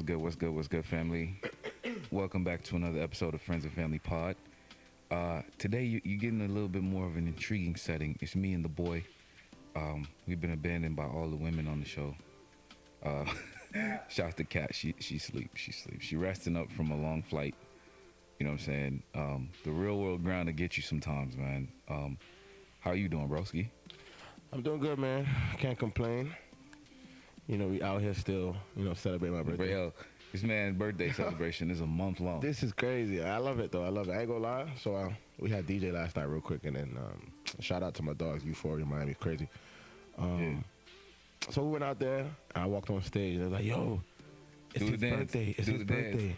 good? What's good? What's good, family? Welcome back to another episode of Friends and Family Pod. Today, you're getting a little bit more of an intriguing setting. It's me and the boy. We've been abandoned by all the women on the show. Uh, Shout to Kat. She sleeps. She sleeps. She resting up from a long flight. You know what I'm saying? The real world ground to get you sometimes, man. How you doing, broski? I'm doing good, man. Can't complain. You know, we out here still, celebrating my birthday. Yo, this man's birthday celebration is a month long. This is crazy. I love it, though. I love it. I ain't gonna lie. So we had DJ last night real quick, and then shout out to my dogs, Euphoria, Miami, crazy. Yeah. So we went out there, and I walked on stage, and I was like, yo, it's Do his the dance. birthday. It's Do his the dance. birthday.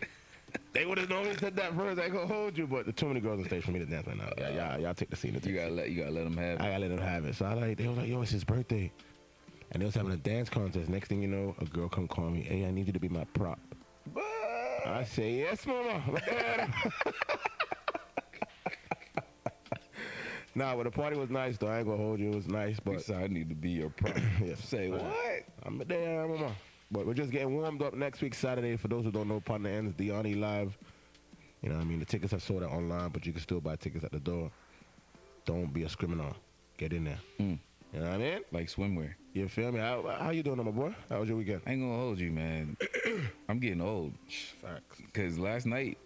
They would have normally said that first. I ain't gonna hold you, but there's too many girls on stage for me to dance right now. Yeah, y'all take the scene. You gotta let them have I it. gotta let them have it. So they was like, yo, it's his birthday. And they was having a dance contest. Next thing you know, a girl come call me, hey, I need you to be my prop. I say, yes, mama. Nah, but the party was nice, though. I ain't gonna hold you. It was nice, But but I need to be your prop. yes. Say what? I'm there, mama. But we're just getting warmed up next week, Saturday. For those who don't know, Partner Ends, Diani Live. You know what I mean? The tickets are sold out online, but you can still buy tickets at the door. Don't be a criminal. Get in there. Mm. You know what I mean? Like swimwear. You feel me? How you doing, my boy? How was your weekend? I ain't gonna hold you, man. I'm getting old. Facts. Cause last night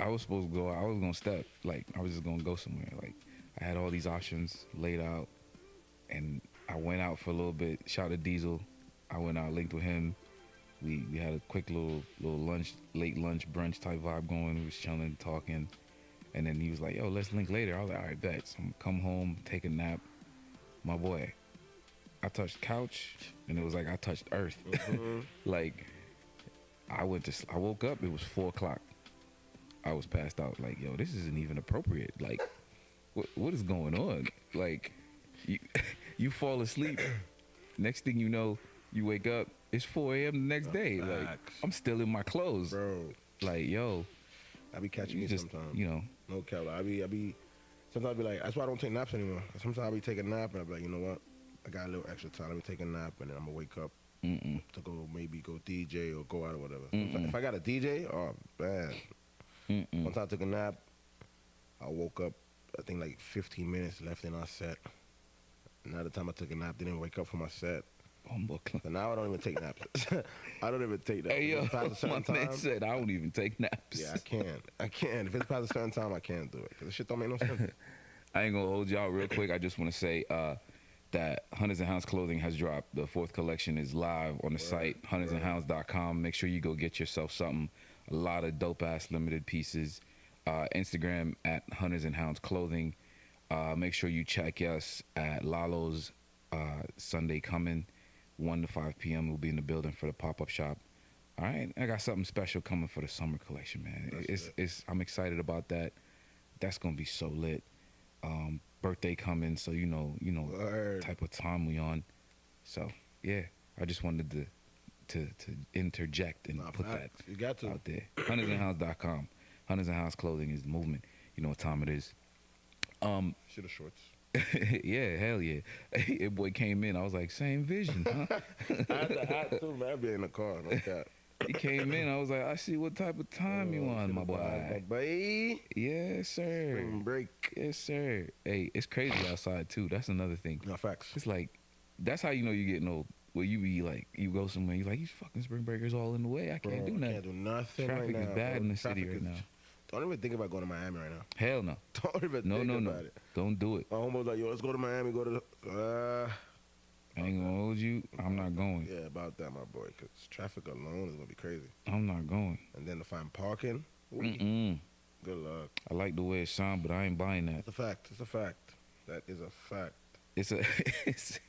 I was supposed to go. I was gonna step. Like I was just gonna go somewhere. Like I had all these options laid out, and I went out for a little bit. Shout to Diesel. I went out, linked with him. We had a quick little lunch, late lunch brunch type vibe going. We was chilling, talking, and then he was like, "Yo, let's link later." I was like, "All right, bet." So I'm come home, take a nap. My boy, I touched couch, and it was like I touched earth. Like I woke up. It was 4 o'clock. I was passed out. Like, yo, this isn't even appropriate. Like, what is going on? Like, you fall asleep. Next thing you know, you wake up. It's 4 a.m. the next day. Like, Facts. I'm still in my clothes. Bro, Like, yo, I be catching you you just, sometimes. No cap. I be. Sometimes I be like, that's why I don't take naps anymore. Sometimes I be taking a nap and I be like, you know what? I got a little extra time. Let me take a nap and then I'm gonna wake up mm-mm. to go DJ or go out or whatever. Mm-mm. If I got a DJ, oh man. Mm-mm. Once I took a nap, I woke up. I think like 15 minutes left in our set. Another time I took a nap, didn't wake up for my set. So now I don't even take naps. I don't even take naps. Hey, If yo, it's past a certain my man time, said I don't even take naps. yeah, I can. If it's past a certain time, I can't do it. Because the shit don't make no sense. I ain't gonna hold y'all real quick. I just want to say that Hunters and Hounds clothing has dropped. The fourth collection is live on the site, huntersandhounds.com. Make sure you go get yourself something. A lot of dope-ass limited pieces. Instagram at Hunters and Hounds Clothing. Make sure you check us at Lalo's Sunday coming, 1 to 5 p.m. We'll be in the building for the pop-up shop. All right, I got something special coming for the summer collection, man. I'm excited about that. That's gonna be so lit. Birthday coming, so you know Word. type of time we on. So yeah, I just wanted to interject and Nah, put facts. that You got to. out there. Huntersandhounds.com. Hunters and Hounds Clothing is the movement. You know what time it is. Shit of shorts. Yeah, hell yeah. Your boy came in. I was like, same vision, huh? I had the hat too, man. I be in the car. No cap. He came in. I was like, I see what type of time you on, my boy. Boy. Yes, sir. Spring break. Yes, sir. Hey, it's crazy outside too. That's another thing. No facts. It's like, that's how you know you're getting old. Where you be like, you go somewhere, you're like, these fucking spring breakers all in the way. I can't do I nothing. can't do nothing Traffic right is now. bad bro. in the city Traffic right is- now. Don't even think about going to Miami right now. Hell no. Don't even No, think no, no. about it. Don't do it. My homeboy's like, yo, let's go to Miami, go to the... I ain't gonna hold you. I'm not going. Yeah, about that, my boy, because traffic alone is going to be crazy. I'm not going. And then to find parking, ooh, Mm-mm. good luck. I like the way it sounds, but I ain't buying that. It's a fact. It's a fact. That is a fact. It's a. it's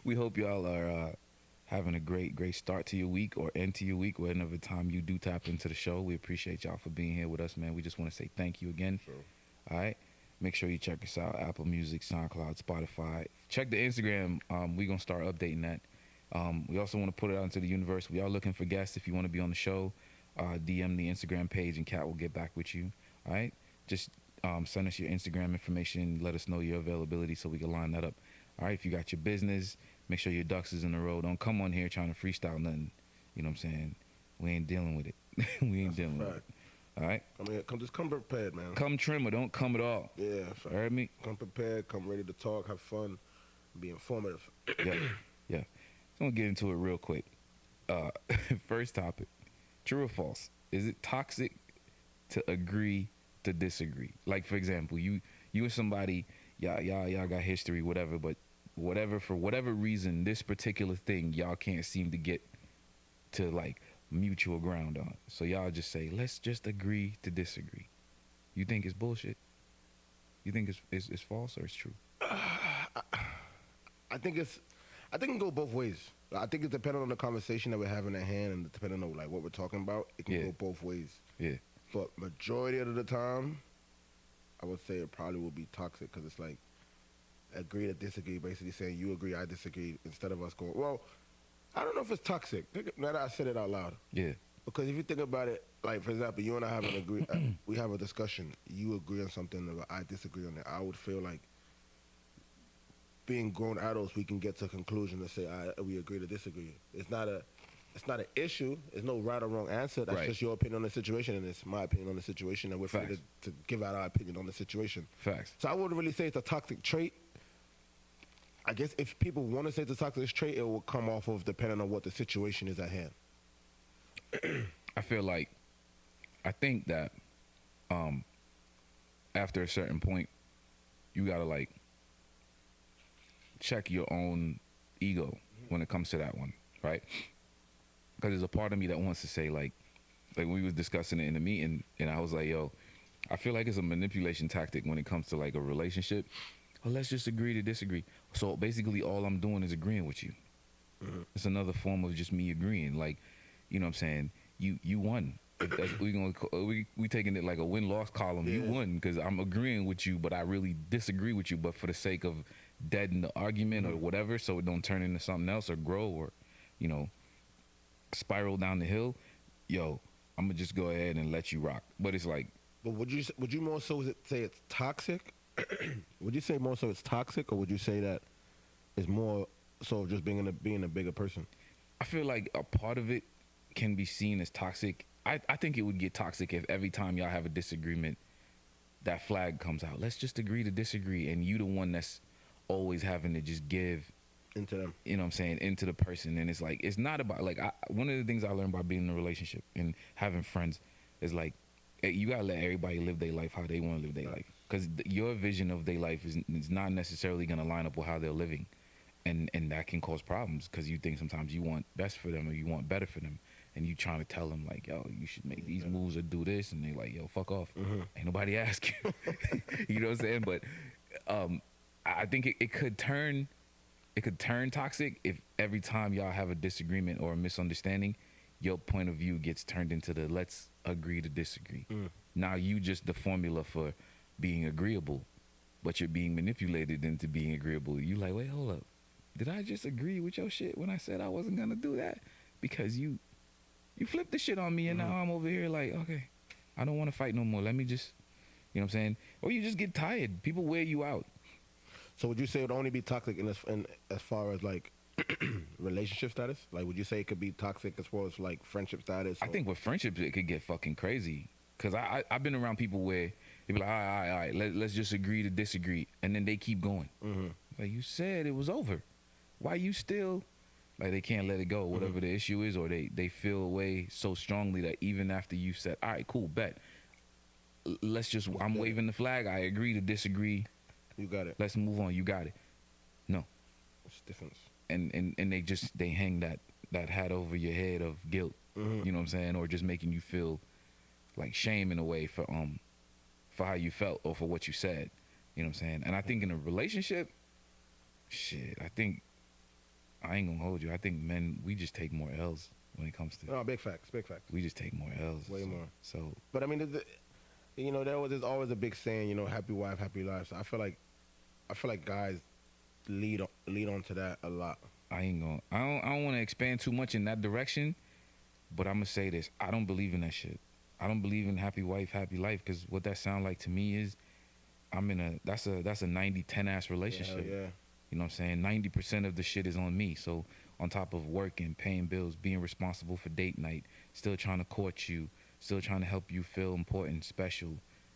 we hope y'all are having a great start to your week or end to your week, whenever time you do tap into the show. We appreciate y'all for being here with us, man. We just want to say thank you again. Sure. All right. Make sure you check us out. Apple Music, SoundCloud, Spotify. Check the Instagram. We're going to start updating that. We also want to put it out into the universe. We are looking for guests. If you want to be on the show, DM the Instagram page and Kat will get back with you. All right. Just send us your Instagram information. Let us know your availability so we can line that up. All right. If you got your business, make sure your ducks is in a row. Don't come on here trying to freestyle nothing. You know what I'm saying? we ain't dealing with it. We ain't dealing with it. All right. I mean, come prepared, man. Come trim or don't come at all. Yeah, fact. Heard me? Come prepared. Come ready to talk, have fun, be informative. Yeah, yeah. So I'm gonna get into it real quick. First topic: true or false? Is it toxic to agree to disagree? Like, for example, you and somebody, y'all got history, whatever, but for whatever reason, this particular thing y'all can't seem to get to like mutual ground on. So y'all just say, let's just agree to disagree. You think it's bullshit? You think it's false or it's true? I think it can go both ways. I think it's depending on the conversation that we're having at hand and depending on like what we're talking about. It can go both ways. Yeah. But majority of the time, I would say it probably will be toxic because it's like agree to disagree, basically saying you agree, I disagree, instead of us going, well, I don't know if it's toxic. Now that I said it out loud. Yeah. Because if you think about it, like for example, you and I have an agree, we have a discussion. You agree on something, I disagree on it. I would feel like being grown adults, we can get to a conclusion to say we agree to disagree. It's not an issue. There's no right or wrong answer. That's just your opinion on the situation, and it's my opinion on the situation, and we're free to give out our opinion on the situation. Facts. So I wouldn't really say it's a toxic trait. I guess if people want to say it's a toxic trait, it will come off of depending on what the situation is at hand. I think that after a certain point, you gotta like check your own ego when it comes to that one, right? Because there's a part of me that wants to say like we was discussing it in the meeting, and I was like, yo, I feel like it's a manipulation tactic when it comes to like a relationship. Well, let's just agree to disagree. So basically all I'm doing is agreeing with you. It's another form of just me agreeing. Like, you know what I'm saying? You won. If that's, we taking it like a win-loss column. You won because I'm agreeing with you, but I really disagree with you. But for the sake of deadening the argument or whatever, so it don't turn into something else or grow or, you know, spiral down the hill, yo, I'm gonna just go ahead and let you rock. But it's like, but would you more so say it's toxic? Would you say more so it's toxic, or would you say that it's more so just being a bigger person? I feel like a part of it can be seen as toxic. I think it would get toxic if every time y'all have a disagreement, that flag comes out. Let's just agree to disagree, and you the one that's always having to just give into them. You know what I'm saying? Into the person. And it's like, it's not about like, one of the things I learned by being in a relationship and having friends is like, you gotta let everybody live their life how they want to live their life. Because your vision of their life is not necessarily going to line up with how they're living. And that can cause problems because you think sometimes you want best for them or you want better for them. And you trying to tell them like, yo, you should make these moves or do this. And they like, yo, fuck off. Ain't nobody ask you. You know what I'm saying? But I think it could turn toxic if every time y'all have a disagreement or a misunderstanding, your point of view gets turned into the let's agree to disagree. Now you just the formula for being agreeable, but you're being manipulated into being agreeable. You like, wait, hold up. Did I just agree with your shit when I said I wasn't gonna do that? Because you flipped the shit on me and now I'm over here like, okay, I don't want to fight no more. Let me just, you know what I'm saying? Or you just get tired. People wear you out. So would you say it would only be toxic in as far as like relationship status? Like, would you say it could be toxic as far as like friendship status? I think with friendships it could get fucking crazy. Cause I've been around people where they be like, all right, let's just agree to disagree, and then they keep going. Like, you said it was over. Why you still like they can't let it go, whatever the issue is, or they feel away so strongly that even after you said, all right, cool, bet. I'm waving the flag. I agree to disagree. You got it. Let's move on. You got it. No. What's the difference? And they hang that hat over your head of guilt. You know what I'm saying? Or just making you feel like shame in a way for how you felt or for what you said. You know what I'm saying? And I think in a relationship, shit, I ain't gonna hold you. I think men, we just take more L's when it comes to. No, big facts. We just take more L's. Way more. So. But I mean, there's always a big saying, happy wife, happy life. So I feel like guys lead on to that a lot. I don't want to expand too much in that direction, but I'm gonna say this: I don't believe in that shit. I don't believe in happy wife, happy life, because what that sound like to me is, that's a 90-10 ass relationship. Yeah. You know what I'm saying? 90% of the shit is on me. So on top of working, paying bills, being responsible for date night, still trying to court you, still trying to help you feel important, special.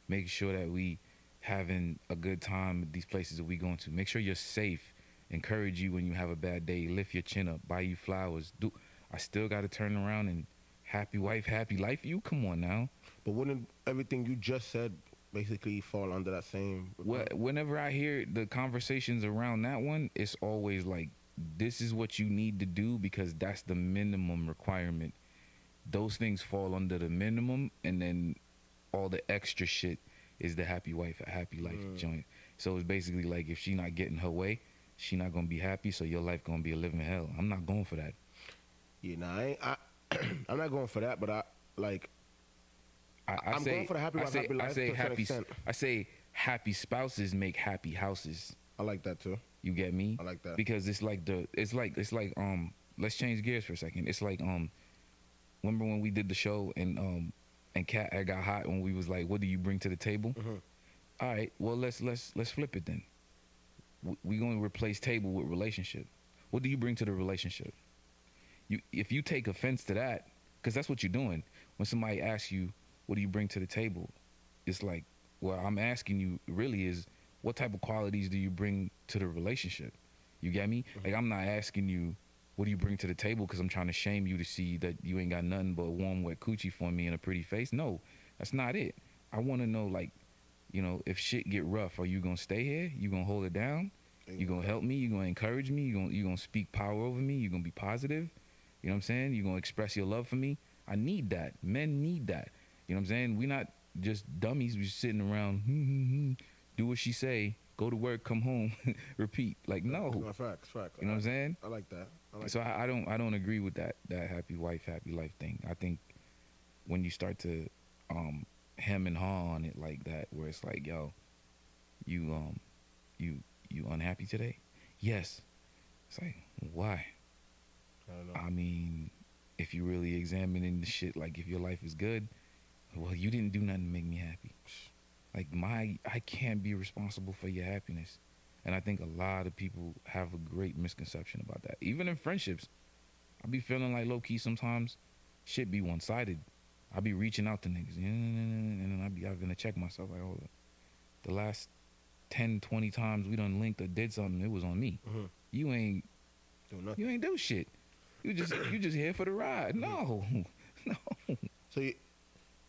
Make sure that we having a good time at these places that we going to. Make sure you're safe. Encourage you when you have a bad day. Lift your chin up. Buy you flowers. Do I still got to turn around and happy wife, happy life? You come on now. But wouldn't everything you just said basically fall under that same? Whenever I hear the conversations around that one, it's always like, this is what you need to do because that's the minimum requirement. Those things fall under the minimum, and then all the extra shit is the happy wife, a happy life joint. So it's basically like, if she not getting her way, she not gonna be happy. So your life gonna be a living hell. I'm not going for that. Yeah, nah, I'm not going for that. But I'm say, going for the happy wife, happy life to a certain extent. I say happy spouses make happy houses. I like that too. You get me? I like that. Because it's like let's change gears for a second. It's like remember when we did the show and Kat had got hot when we was like, what do you bring to the table? Mm-hmm. All right, well let's flip it then. We going to replace table with relationship. What do you bring to the relationship? If you take offense to that, because that's what you're doing. When somebody asks you, what do you bring to the table? It's like, well, I'm asking you really is, what type of qualities do you bring to the relationship? You get me? Mm-hmm. Like, I'm not asking you, what do you bring to the table? Because I'm trying to shame you to see that you ain't got nothing but warm, wet coochie for me and a pretty face. No, that's not it. I want to know, like, you know, if shit get rough, are you going to stay here? You going to hold it down? You going to help me? You going to encourage me? You going to speak power over me? You going to be positive? You know what I'm saying? You going to express your love for me? I need that. Men need that. You know what I'm saying? We not just dummies. We just sitting around, do what she say, go to work, come home, repeat. Like, no. No, facts. You know what I'm saying? I like that. So I don't agree with that happy wife, happy life thing. I think when you start to hem and haw on it like that, where it's like, yo, you unhappy today? Yes. It's like, why? I don't know. I mean, if you really examining the shit, like if your life is good, well, you didn't do nothing to make me happy. Like I can't be responsible for your happiness. And I think a lot of people have a great misconception about that. Even in friendships, I be feeling like low key sometimes shit be one sided. I be reaching out to niggas, and then I be having to check myself like, hold up. The last 10, 20 times we done linked or did something, it was on me. Mm-hmm. You ain't Do nothing. you ain't do shit. You just here for the ride. No. No. So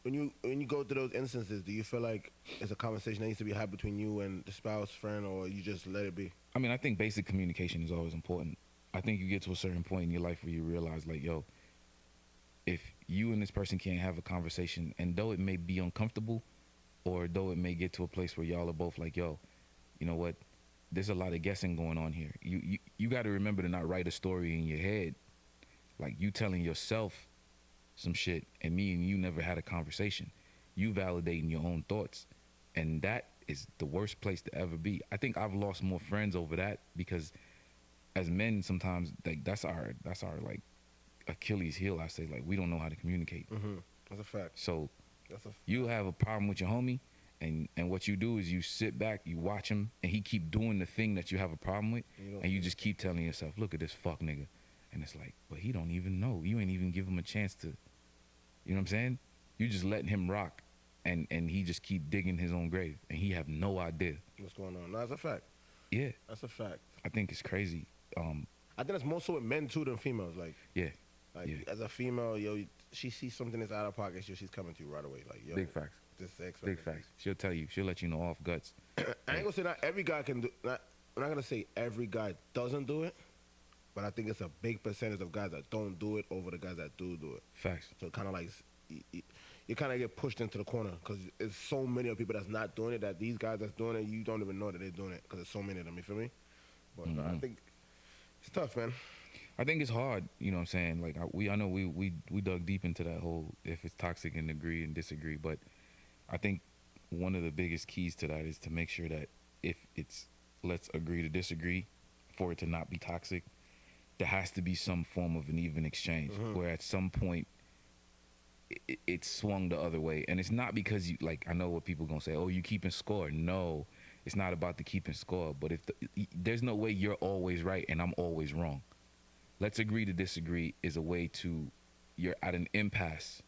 when you go through those instances, do you feel like it's a conversation that needs to be had between you and the spouse, friend, or you just let it be? I mean, I think basic communication is always important. I think you get to a certain point in your life where you realize, like, yo, if you and this person can't have a conversation, and though it may be uncomfortable, or though it may get to a place where y'all are both like, yo, you know what? There's a lot of guessing going on here. You got to remember to not write a story in your head. Like, you telling yourself some shit, and me and you never had a conversation. You validating your own thoughts, and that is the worst place to ever be. I think I've lost more friends over that, because as men sometimes, like, that's our like Achilles heel. I say, like, we don't know how to communicate. Mm-hmm. That's a fact. So you have a problem with your homie, and what you do is you sit back, you watch him, and he keep doing the thing that you have a problem with, and you just keep telling yourself, look at this fuck nigga. And it's like, but he don't even know. You ain't even give him a chance to, you know what I'm saying? You just letting him rock, and he just keep digging his own grave, and he have no idea. What's going on? No, that's a fact. Yeah, That's a fact. I think it's crazy. I think that's more so with men too than females. Like, Yeah, as a female, yo, she sees something that's out of pocket, she's coming to you right away. Like, yo, big facts. this sex. Big facts. She'll tell you. She'll let you know off guts. I ain't gonna say not every guy can do. I'm not gonna say every guy doesn't do it, but I think it's a big percentage of guys that don't do it over the guys that do it. Facts. So kind of like you kind of get pushed into the corner because there's so many of people that's not doing it, that these guys that's doing it, you don't even know that they're doing it because there's so many of them. You feel me? But I think it's tough, man. I think it's hard, you know what I'm saying? Like, I know we dug deep into that whole, if it's toxic and agree and disagree, but I think one of the biggest keys to that is to make sure that if it's let's agree to disagree, for it to not be toxic, there has to be some form of an even exchange where at some point it swung the other way. And it's not because you, like, I know what people gonna say, oh, you keeping score. No, it's not about the keeping score, but if there's no way you're always right and I'm always wrong. Let's agree to disagree is a way to you're at an impasse.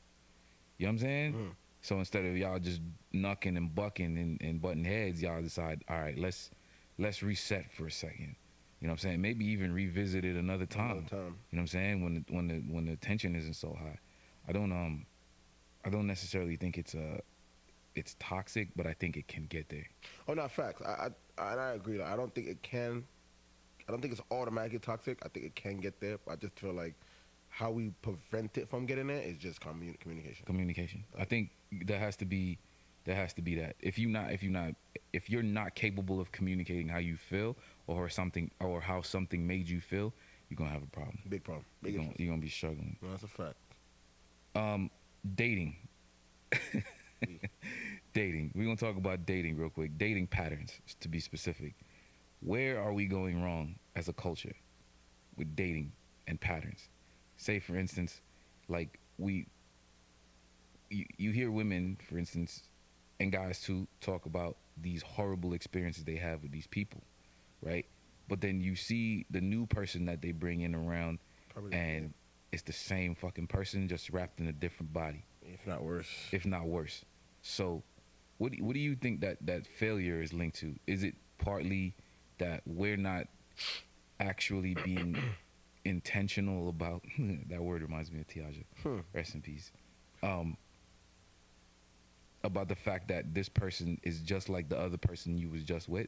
You know what I'm saying? Mhm. So instead of y'all just knucking and bucking and butting heads, y'all decide, all right, let's reset for a second. You know what I'm saying? Maybe even revisit it another time. Another time. You know what I'm saying? When the tension isn't so high. I don't necessarily think it's toxic, but I think it can get there. Oh, not facts. I agree. Like, I don't think it can. I don't think it's automatically toxic. I think it can get there. But I just feel like how we prevent it from getting there is just communication. Communication. I think there has to be that. If you're not capable of communicating how you feel or something or how something made you feel, you're gonna have a problem. Big problem. Big You're gonna be struggling. No, that's a fact. Dating. Dating. We're gonna talk about dating real quick. Dating patterns, to be specific. Where are we going wrong as a culture with dating and patterns? Say, for instance, like you hear women, for instance, and guys too, talk about these horrible experiences they have with these people, right? But then you see the new person that they bring in around, Probably and it's the same fucking person, just wrapped in a different body, if not worse. if not worse. So, what do you think that failure is linked to? Is it partly that we're not actually being intentional about that word reminds me of Tiaja. Rest in peace. About the fact that this person is just like the other person you was just with.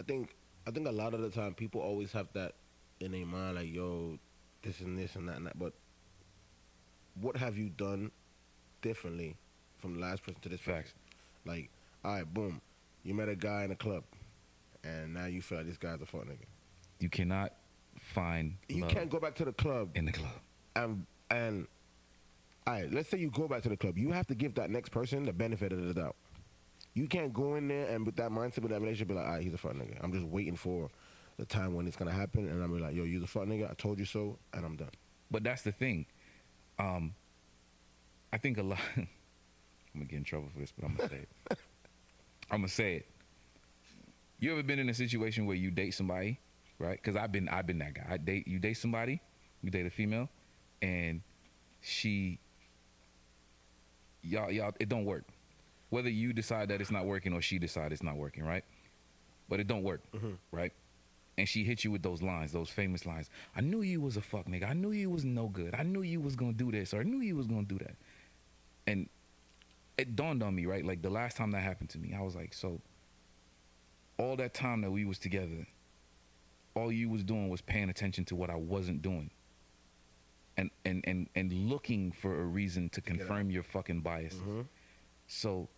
I think a lot of the time people always have that in their mind, like, yo, this and this and that. But what have you done differently from the last person to this Facts. person? Like, all right, boom, you met a guy in a club, and now you feel like this guy's a fuck nigga. You cannot find You love can't go back to the club in the club. and all right, let's say you go back to the club. You have to give that next person the benefit of the doubt. You can't go in there and with that mindset, with that relationship, be like, all right, he's a fuck nigga. I'm just waiting for the time when it's gonna happen, and I'm be like, yo, you're a fuck nigga. I told you so, and I'm done. But that's the thing. I think a lot. I'm gonna get in trouble for this, but I'm gonna say it. I'm gonna say it. You ever been in a situation where you date somebody, right? Because I've been that guy. You date somebody, you date a female, and y'all, it don't work. Whether you decide that it's not working or she decide it's not working, right? But it don't work, right? And she hit you with those lines, those famous lines. I knew you was a fuck nigga. I knew you was no good. I knew you was gonna do this, or I knew you was gonna do that. And it dawned on me, right? Like the last time that happened to me, I was like, so all that time that we was together, all you was doing was paying attention to what I wasn't doing. And looking for a reason to confirm your fucking biases. So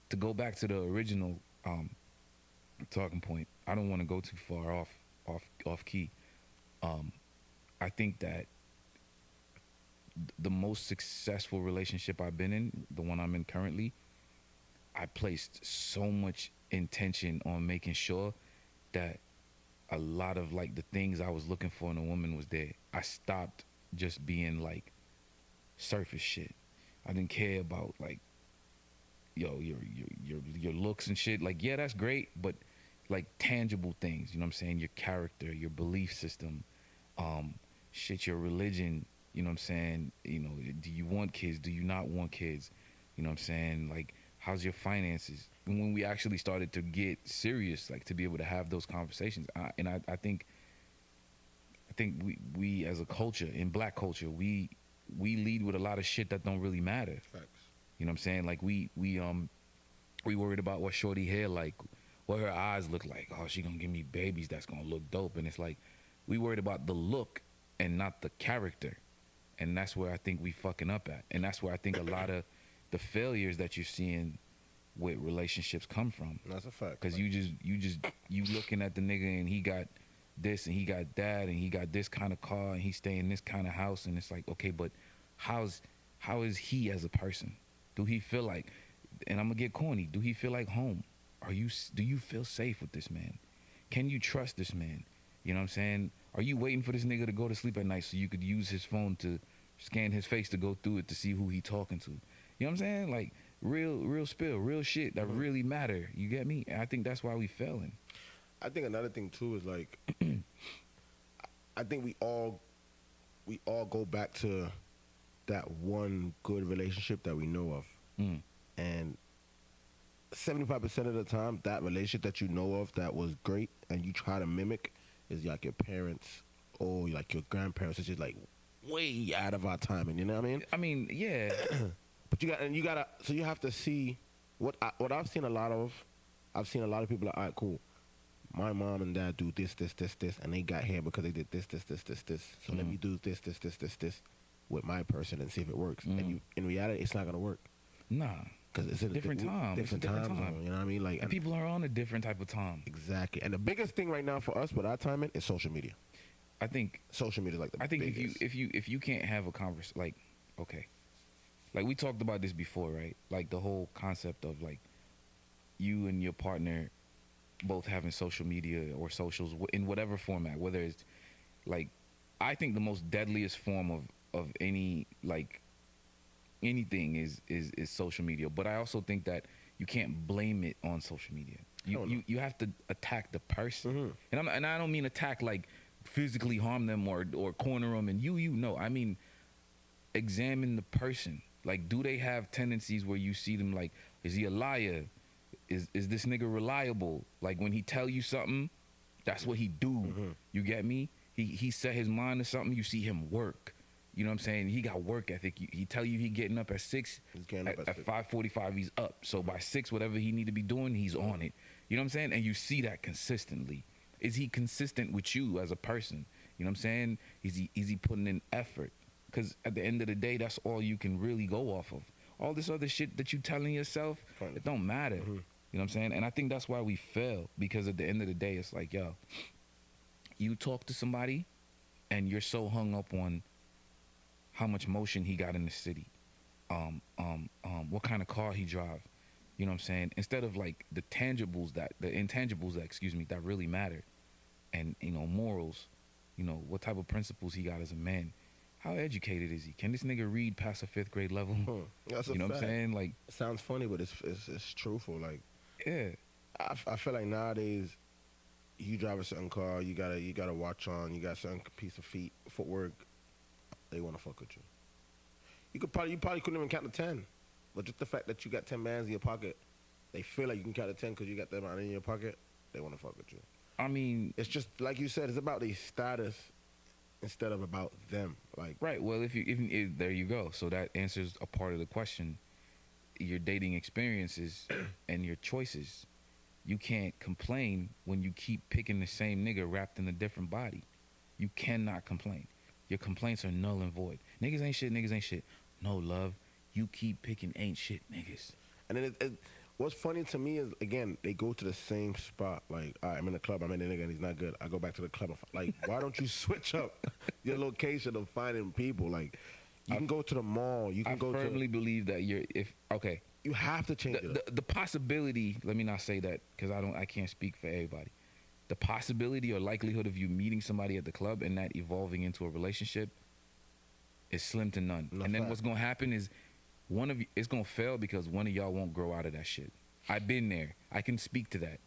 to go back to the original talking point, I don't want to go too far off key. I think that the most successful relationship I've been in, the one I'm in currently, I placed so much intention on making sure that a lot of like the things I was looking for in a woman was there. I stopped just being like surface shit. I didn't care about like, yo, your looks and shit. Like, yeah, that's great, but like tangible things, you know what I'm saying? Your character, your belief system, shit, your religion, you know what I'm saying? You know, do you want kids? Do you not want kids? You know what I'm saying? Like, how's your finances? And when we actually started to get serious, like to be able to have those conversations, I think we as a culture, in black culture, we lead with a lot of shit that don't really matter. Facts. You know what I'm saying? Like we worried about what shorty hair like, what her eyes look like. Oh, she gonna give me babies that's gonna look dope. And it's like we worried about the look and not the character. And that's where I think we fucking up at. And that's where I think a lot of the failures that you're seeing with relationships come from. That's a fact. Because you looking at the nigga and he got this and he got that and he got this kind of car and he stay in this kind of house, and it's like, okay, but how is he as a person? Do he feel like, and I'm gonna get corny, do he feel like home? Do you feel safe with this man? Can you trust this man? You know what I'm saying? Are you waiting for this nigga to go to sleep at night so you could use his phone to scan his face to go through it to see who he talking to? You know what I'm saying? Like real spill, real shit that really matter. You get me? And I think that's why we failing. I think another thing too is like, I think we all go back to that one good relationship that we know of, Mm. and 75% of the time, that relationship that you know of that was great and you try to mimic is like your parents or like your grandparents. It's just like way out of our time, and you know what I mean? I mean, yeah. But you gotta, so you have to see what I've seen a lot of. I've seen a lot of people like, all right, cool. My mom and dad do this, and they got here because they did this. So let me do this with my person and see if it works. And you, in reality, it's not gonna work Nah. because it's in Different time. It's a different different time time. zone. You know what I mean? Like, And people are on a different type of time. exactly. And the biggest thing right now for us with our timing is social media. I think Social media is like the I think biggest. if you can't have a conversation, like, okay, like we talked about this before, right? Like the whole concept of like you and your partner both having social media or socials in whatever format, whether it's like, I think the most deadliest form of any like anything is social media. But I also think that you can't blame it on social media. Hell no. You have to attack the person, Mhm. and I don't mean attack like physically harm them or corner them and you know, I mean examine the person. Like, do they have tendencies where you see them like, is he a liar? Is this nigga reliable? Like when he tell you something, that's what he do. You get me? He set his mind to something. You see him work. You know what I'm saying? He got work ethic. He tell you he getting up at 6. He's getting up at 6. 5:45 he's up. So by 6, whatever he need to be doing, he's on it. You know what I'm saying? And you see that consistently. Is he consistent with you as a person? You know what I'm saying? Is he putting in effort? Because at the end of the day, that's all you can really go off of. All this other shit that you telling yourself, it don't matter. You know what I'm saying? And I think that's why we fail, because at the end of the day, it's like, yo, you talk to somebody and you're so hung up on how much motion he got in the city, what kind of car he drive. You know what I'm saying? Instead of like the intangibles that really matter, and you know, morals, you know, what type of principles he got as a man. How educated is he? Can this nigga read past a 5th grade level? That's You know what I'm saying? Like, It sounds funny, but it's truthful. Like, yeah, I feel like nowadays, you drive a certain car, you got a watch on, you got a certain piece of footwork, they want to fuck with you. You probably couldn't even count to 10, but just the fact that you got 10 bands in your pocket, they feel like you can count to 10 because you got that money in your pocket. They want to fuck with you. I mean, It's just like you said, it's about the status instead of about them. Like, right. Well, if there you go. So that answers a part of the question. Your dating experiences and your choices. You can't complain when you keep picking the same nigga wrapped in a different body. You cannot complain. Your complaints are null and void. Niggas ain't shit. Niggas ain't shit. No, love. You keep picking ain't shit niggas. and then what's funny to me is, again, they go to the same spot. Like, all right, I'm in the club, I'm in the nigga, and he's not good. I go back to the club. Like, why don't you switch up your location of finding people? Like, you can go to the mall. You can I go firmly to. believe that okay. You have to change it up. The possibility, let me not say that because I can't speak for everybody. The possibility or likelihood of you meeting somebody at the club and that evolving into a relationship is slim to none. No And then fact. what's gonna happen is one of you it's gonna fail because one of y'all won't grow out of that shit. I've been there. I can speak to that.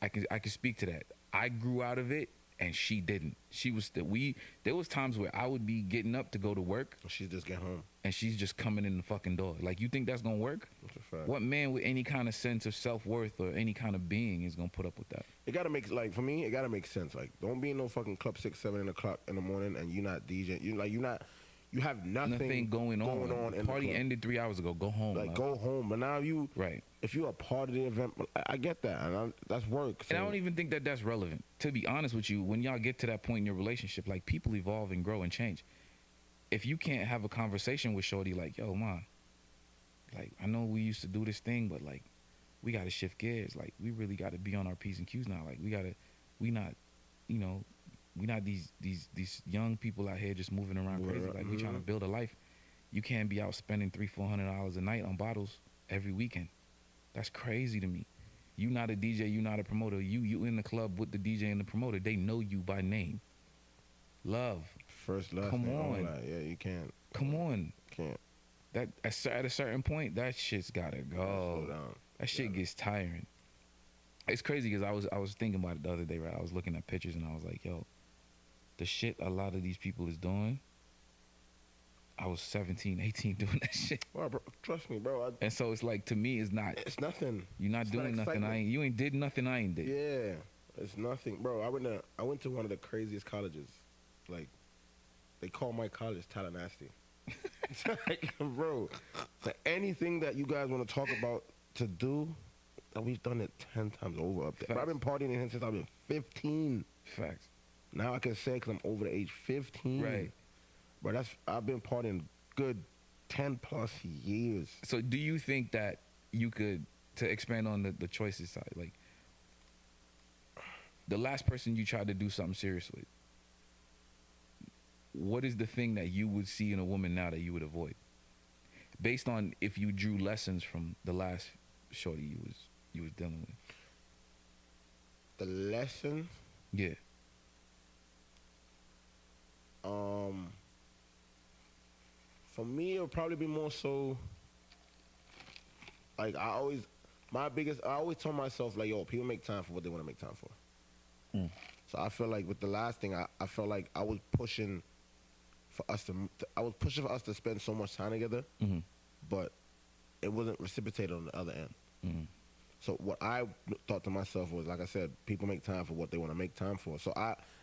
I can speak to that. I grew out of it and she didn't. She was there was times where I would be getting up to go to work She's just get home. and she's just coming in the fucking door. Like, you think that's gonna work? That's a fact. What man with any kind of sense of self-worth or any kind of being is gonna put up with that? It gotta make, like, for me, it gotta make sense. Like, don't be in no fucking club 6, 7 o'clock in the morning and you not DJing. You have nothing going on. in Party the club. ended 3 hours ago. Go home. Like, love. go home. But now Right. if you're a part of the event, I get that, and that's work. And I so- don't even think that that's relevant. To be honest with you, when y'all get to that point in your relationship, like, people evolve and grow and change. If you can't have a conversation with shorty like, yo, ma, like, I know we used to do this thing, but like, we got to shift gears. Like, we really got to be on our P's and Q's now. Like, we not these young people out here just moving around crazy. Like, we trying to build a life. You can't be out spending $300-$400 a night on bottles every weekend. That's crazy to me. You not a DJ, you not a promoter. You in the club with the DJ and the promoter. They know you by name. Love. First, last Come name, all on. that. Yeah, you can't. Come on. Can't. That at a certain point, that shit's gotta go. Slow down. That shit gets tiring. It's crazy because I was thinking about it the other day, right? I was looking at pictures and I was like, yo, the shit a lot of these people is doing, I was 17, 18 doing that shit. Bro, trust me, bro. And so it's like, to me, it's not. It's nothing. You're not It's doing nothing. excitement. You ain't did nothing I ain't did. Yeah, it's nothing, bro. I went to one of the craziest colleges. Like, they call my college Tallahassee. Like, bro, so anything that you guys want to talk about to do, we've done it 10 times over up there. Bro, I've been partying in here since I've been 15. Facts. Now I can say because I'm over the age 15. Right. But I've been partying good 10 plus years. So do you think that you could, to expand on the choices side, like, the last person you tried to do something serious with, what is the thing that you would see in a woman now that you would avoid? Based on if you drew lessons from the last shorty you was dealing with. The lesson, Yeah. for me, it would probably be more so, like, I always tell myself, like, yo, people make time for what they want to make time for. So I feel like with the last thing, I felt like I was pushing for us to spend so much time together, but it wasn't reciprocated on the other end. So what I thought to myself was, like I said, people make time for what they want to make time for. So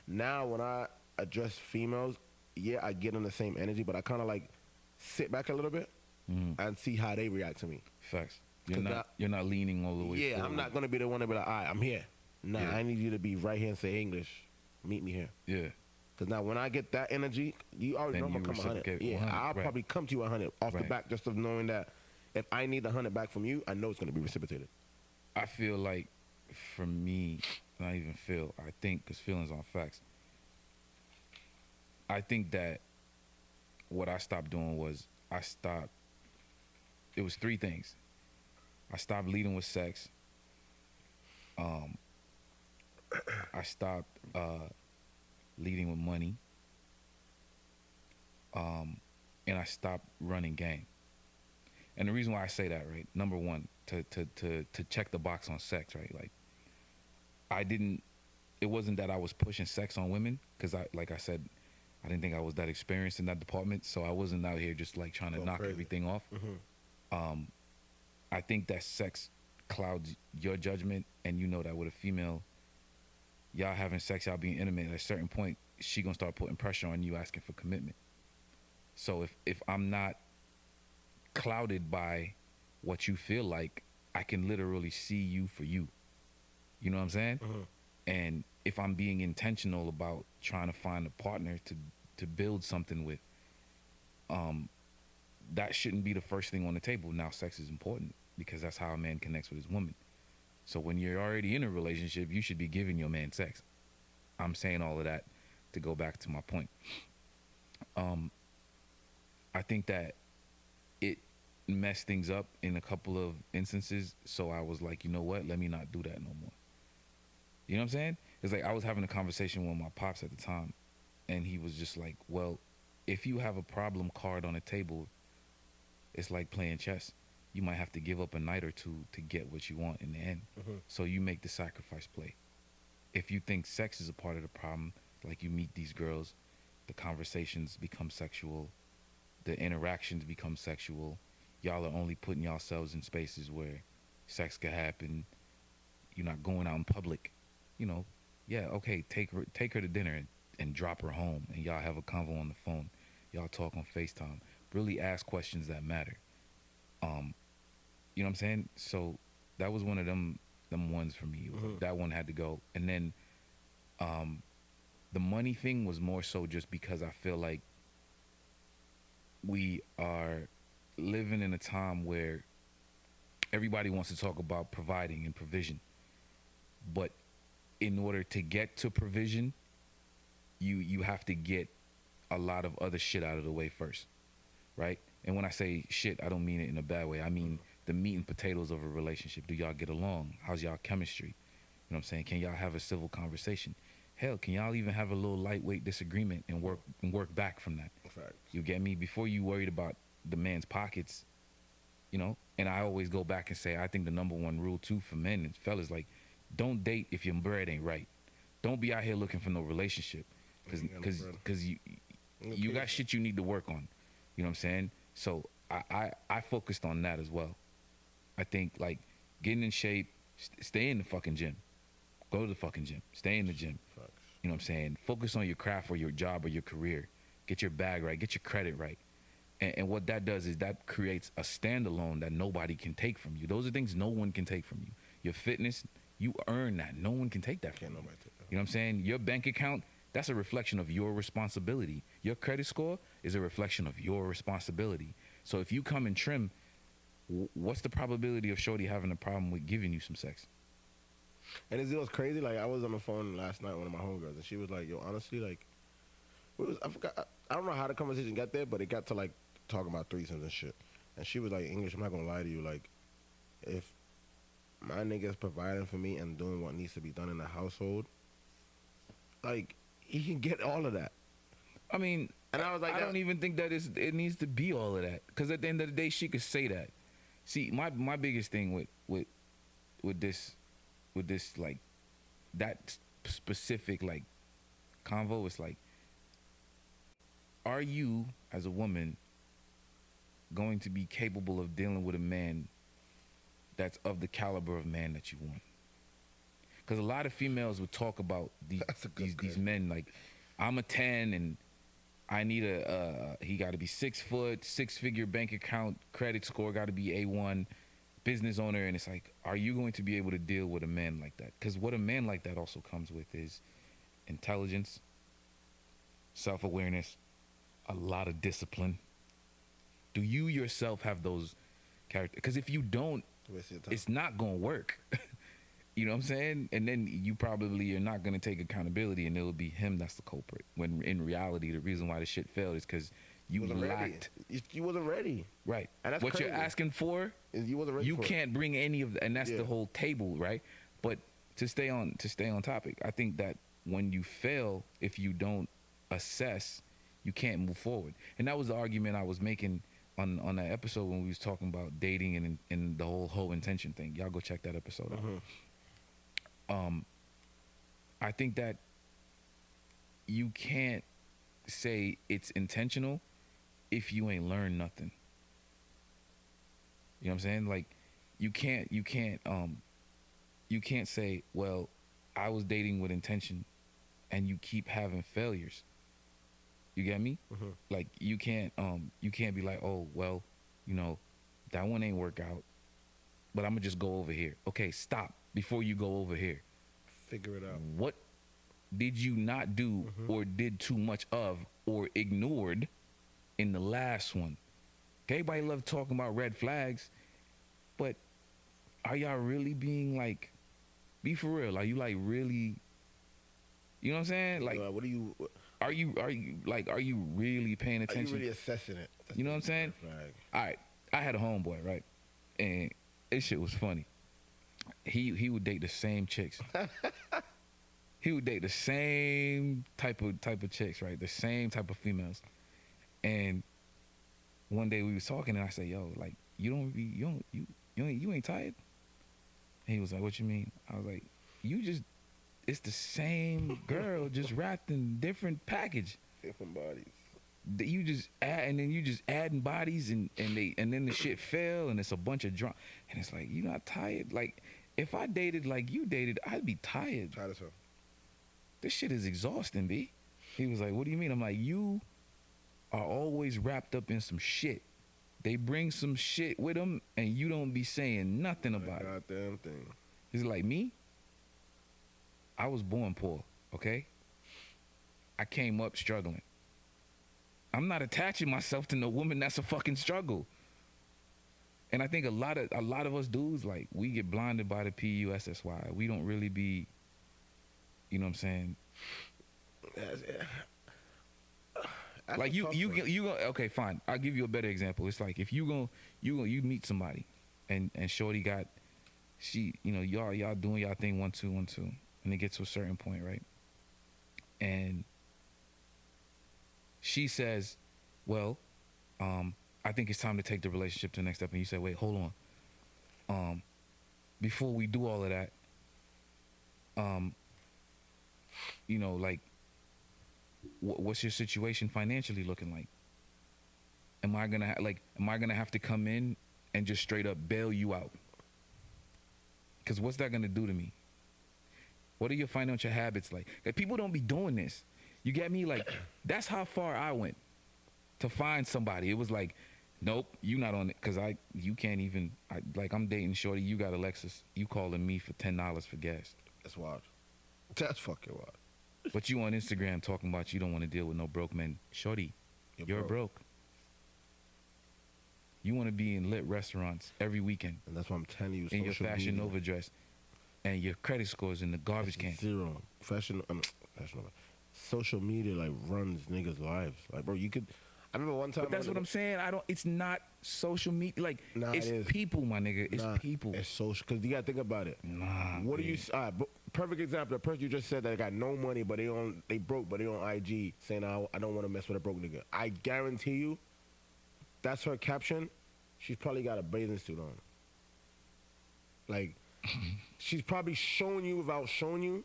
now when I address females, yeah, I get in the same energy, but I kind of like sit back a little bit and see how they react to me. Facts. You're not leaning all the way Yeah, forward. I'm not gonna be the one to be like, all right, I'm here. Nah, Yeah. I need you to be right here and say English. Meet me here. Yeah. Because now when I get that energy, you already Then know I'm you gonna come 100. reciprocate Yeah, 100, I'll right. probably come to you 100 off the Right. back, just of knowing that if I need the 100 back from you, I know it's gonna be reciprocated. I feel like, for me, not even feel, I think, because feelings aren't facts, I think that what I stopped doing was, it was three things. I stopped leading with sex. I stopped leading with money. And I stopped running game. And the reason why I say that, right? Number one, to check the box on sex, right? Like, it wasn't that I was pushing sex on women, because like I said, I didn't think I was that experienced in that department, so I wasn't out here just like trying to Going knock crazy. everything off. I think that sex clouds your judgment, and you know that with a female, y'all having sex, y'all being intimate, at a certain point, she gonna start putting pressure on you, asking for commitment. So if I'm not clouded by what you feel like, I can literally see you for you. You know what I'm saying? And if I'm being intentional about trying to find a partner to build something with, that shouldn't be the first thing on the table. Now, sex is important because that's how a man connects with his woman. So when you're already in a relationship, you should be giving your man sex. I'm saying all of that to go back to my point. I think that it messed things up in a couple of instances, so I was like, you know what? Let me not do that no more. You know what I'm saying? It's like I was having a conversation with my pops at the time, and he was just like, well, if you have a problem card on a table, it's like playing chess. You might have to give up a night or two to get what you want in the end. So you make the sacrifice play. If you think sex is a part of the problem, like you meet these girls, the conversations become sexual, the interactions become sexual. Y'all are only putting yourselves in spaces where sex could happen. You're not going out in public. You know, yeah, okay, take her to dinner and drop her home, and y'all have a convo on the phone. Y'all talk on FaceTime. Really ask questions that matter. You know what I'm saying? So that was one of them ones for me. That one had to go. And then the money thing was more so just because I feel like we are living in a time where everybody wants to talk about providing and provision. But in order to get to provision, you have to get a lot of other shit out of the way first, right? And when I say shit, I don't mean it in a bad way. I mean the meat and potatoes of a relationship. Do y'all get along? How's y'all chemistry? You know what I'm saying? Can y'all have a civil conversation? Hell, can y'all even have a little lightweight disagreement and work back from that? Facts. You get me? Before you worried about the man's pockets, you know? And I always go back and say, I think the number one rule too for men and fellas, like, don't date if your bread ain't right. Don't be out here looking for no relationship, because you got shit you need to work on. You know what I'm saying? So I focused on that as well. I think like getting in shape, stay in the fucking gym. Go to the fucking gym. Stay in the gym. Facts. You know what I'm saying? Focus on your craft or your job or your career. Get your bag right. Get your credit right. And what that does is that creates a standalone that nobody can take from you. Those are things no one can take from you. Your fitness, you earn that. No one can take that from Can't you. nobody take that. You know what I'm saying? Your bank account, that's a reflection of your responsibility. Your credit score is a reflection of your responsibility. So if you come and trim, what's the probability of Shorty having a problem with giving you some sex? And it was crazy. Like I was on the phone last night with one of my homegirls, and she was like, "Yo, honestly, like, I forgot. I don't know how the conversation got there, but it got to like talking about threesomes and shit." And she was like, "English, I'm not gonna lie to you. Like, if my nigga's providing for me and doing what needs to be done in the household, like, he can get all of that." I mean, And I was like, I don't even think that it needs to be all of that. Because at the end of the day, she could say that. See, my biggest thing with this like that specific like convo is like, are you as a woman going to be capable of dealing with a man that's of the caliber of man that you want? Because a lot of females would talk about these men like, I'm a 10 and I need he got to be 6 foot, 6-figure bank account, credit score got to be A1, business owner. And it's like, are you going to be able to deal with a man like that? Because what a man like that also comes with is intelligence, self-awareness, a lot of discipline. Do you yourself have those characters? Because if you don't, Waste your time. it's not going to work. You know what I'm saying? And then you probably are not going to take accountability, and it'll be him that's the culprit. When in reality, the reason why the shit failed is because you wasn't lacked. ready. You wasn't ready. Right. And that's what crazy. you're asking for, You wasn't ready. you for it. can't bring any of that, and that's Yeah. the whole table, right? But to stay on topic, I think that when you fail, if you don't assess, you can't move forward. And that was the argument I was making on that episode when we was talking about dating and the whole intention thing. Y'all go check that episode out. I think that you can't say it's intentional if you ain't learned nothing. You know what I'm saying? Like, you can't say, well, I was dating with intention and you keep having failures. You get me? Like, you can't be like, oh, well, you know, that one ain't work out, but I'm gonna just go over here. Okay, stop before you go over here. Figure it out. What did you not do or did too much of or ignored in the last one? Everybody love talking about red flags, but are y'all really being like, be for real? Are you like really, you know what I'm saying? Like, What do you? are you really paying Are you attention? really assessing it? You know what I'm saying? Flag. All right, I had a homeboy, right? And this shit was funny. He would date the same chicks. He would date the same type of chicks, right? The same type of females. And one day we was talking, and I said, "Yo, like, you ain't tired?" And he was like, "What you mean?" I was like, it's the same girl, just wrapped in different package. Different bodies. You just add, and then you just adding bodies, and then the shit fell, and it's a bunch of drama. And it's like, you not tired? Like, if I dated like you dated, I'd be tired. Tired as hell. This shit is exhausting, B. He was like, what do you mean? I'm like, you are always wrapped up in some shit. They bring some shit with them, and you don't be saying nothing about it. Goddamn thing. He's like, me? I was born poor, okay? I came up struggling. I'm not attaching myself to no woman that's a fucking struggle. And I think a lot of us dudes, like, we get blinded by the PUSSY. We don't really be, you know what I'm saying? That's Like, a tough one. okay, fine. I'll give you a better example. It's like, if you meet somebody and shorty got, y'all doing y'all thing 1 2 1 2, and it gets to a certain point, right? And she says, well, I think it's time to take the relationship to the next step. And you say, wait, hold on. Before we do all of that, like, what's your situation financially looking like? am I gonna have to come in and just straight up bail you out? Because what's that gonna do to me? What are your financial habits like? Like, people don't be doing this. You get me? Like, that's how far I went to find somebody. It was like, nope, you not on it, because you can't even, I'm dating shorty, you got a Lexus, you calling me for $10 for gas. That's wild. That's fucking wild. But you on Instagram talking about you don't want to deal with no broke men. Shorty, you're broke. You want to be in lit restaurants every weekend. And that's what I'm telling you. In your Fashion Nova dress. And your credit score's in the garbage can. Zero. Fashion Nova. Social media, like, runs niggas' lives. Like, bro, you could... I remember one time... But that's what I'm saying. It's not social media. Like, it's people, my nigga. It's people. It's social. Because you got to think about it. Nah. What do you... perfect example. The person you just said that got no money, but they broke, but they on IG saying, I don't want to mess with a broke nigga. I guarantee you, that's her caption. She's probably got a bathing suit on. Like, she's probably showing you without showing you.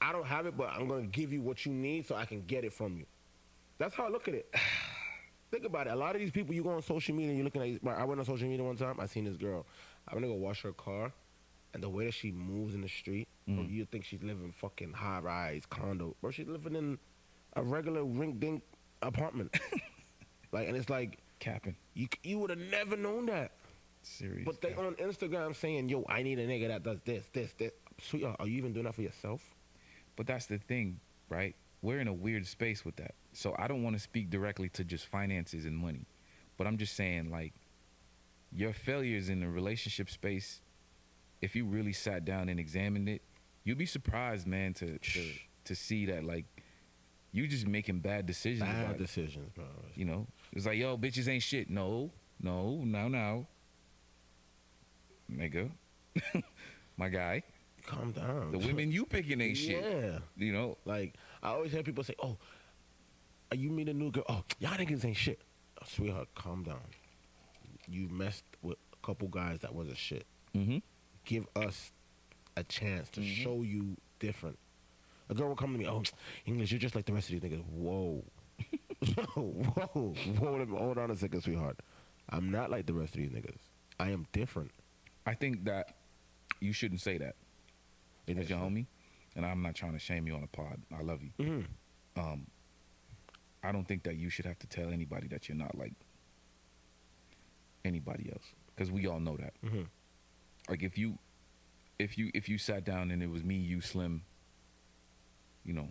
I don't have it, but I'm going to give you what you need so I can get it from you. That's how I look at it. Think about it. A lot of these people, you go on social media and you're looking at... I went on social media one time. I seen this girl. I went to go wash her car. And the way that she moves in the street, bro, you think she's living fucking high-rise condo. Bro, she's living in a regular rink-dink apartment. Like, and it's like... Capping. You would have never known that. Serious. But they on Instagram saying, yo, I need a nigga that does this. Sweetheart, are you even doing that for yourself? But that's the thing, right? We're in a weird space with that. So I don't want to speak directly to just finances and money. But I'm just saying, like, your failures in the relationship space, if you really sat down and examined it, you'd be surprised, man, to see that, like, you just making bad decisions. Bad decisions, bro. You know? It's like, yo, bitches ain't shit. No. Nigga. My guy. Calm down. The women you picking ain't shit. Yeah. You know? Like, I always hear people say, oh, you meet a new girl. Oh, y'all niggas ain't shit. Oh, sweetheart, calm down. You messed with a couple guys that wasn't shit. Mm-hmm. Give us a chance to show you different. A girl will come to me, oh, English, you're just like the rest of these niggas. Whoa. Hold on a second, sweetheart. I'm not like the rest of these niggas. I am different. I think that you shouldn't say that. As your homie, and I'm not trying to shame you on a pod. I love you. Mm-hmm. I don't think that you should have to tell anybody that you're not like anybody else, because we all know that. Mm-hmm. Like, if you sat down and it was me, you, Slim, you know,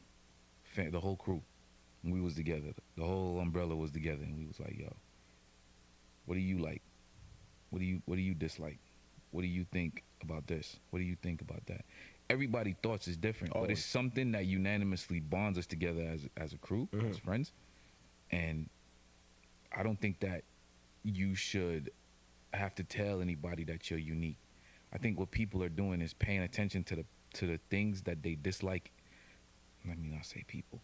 the whole crew, and we was together, the whole umbrella was together, and we was like, yo, what do you like? What do you dislike? What do you think about this? What do you think about that? Everybody's thoughts is different, but it's something that unanimously bonds us together as a crew, as friends. And I don't think that you should have to tell anybody that you're unique. I think what people are doing is paying attention to the things that they dislike. Let me not say people.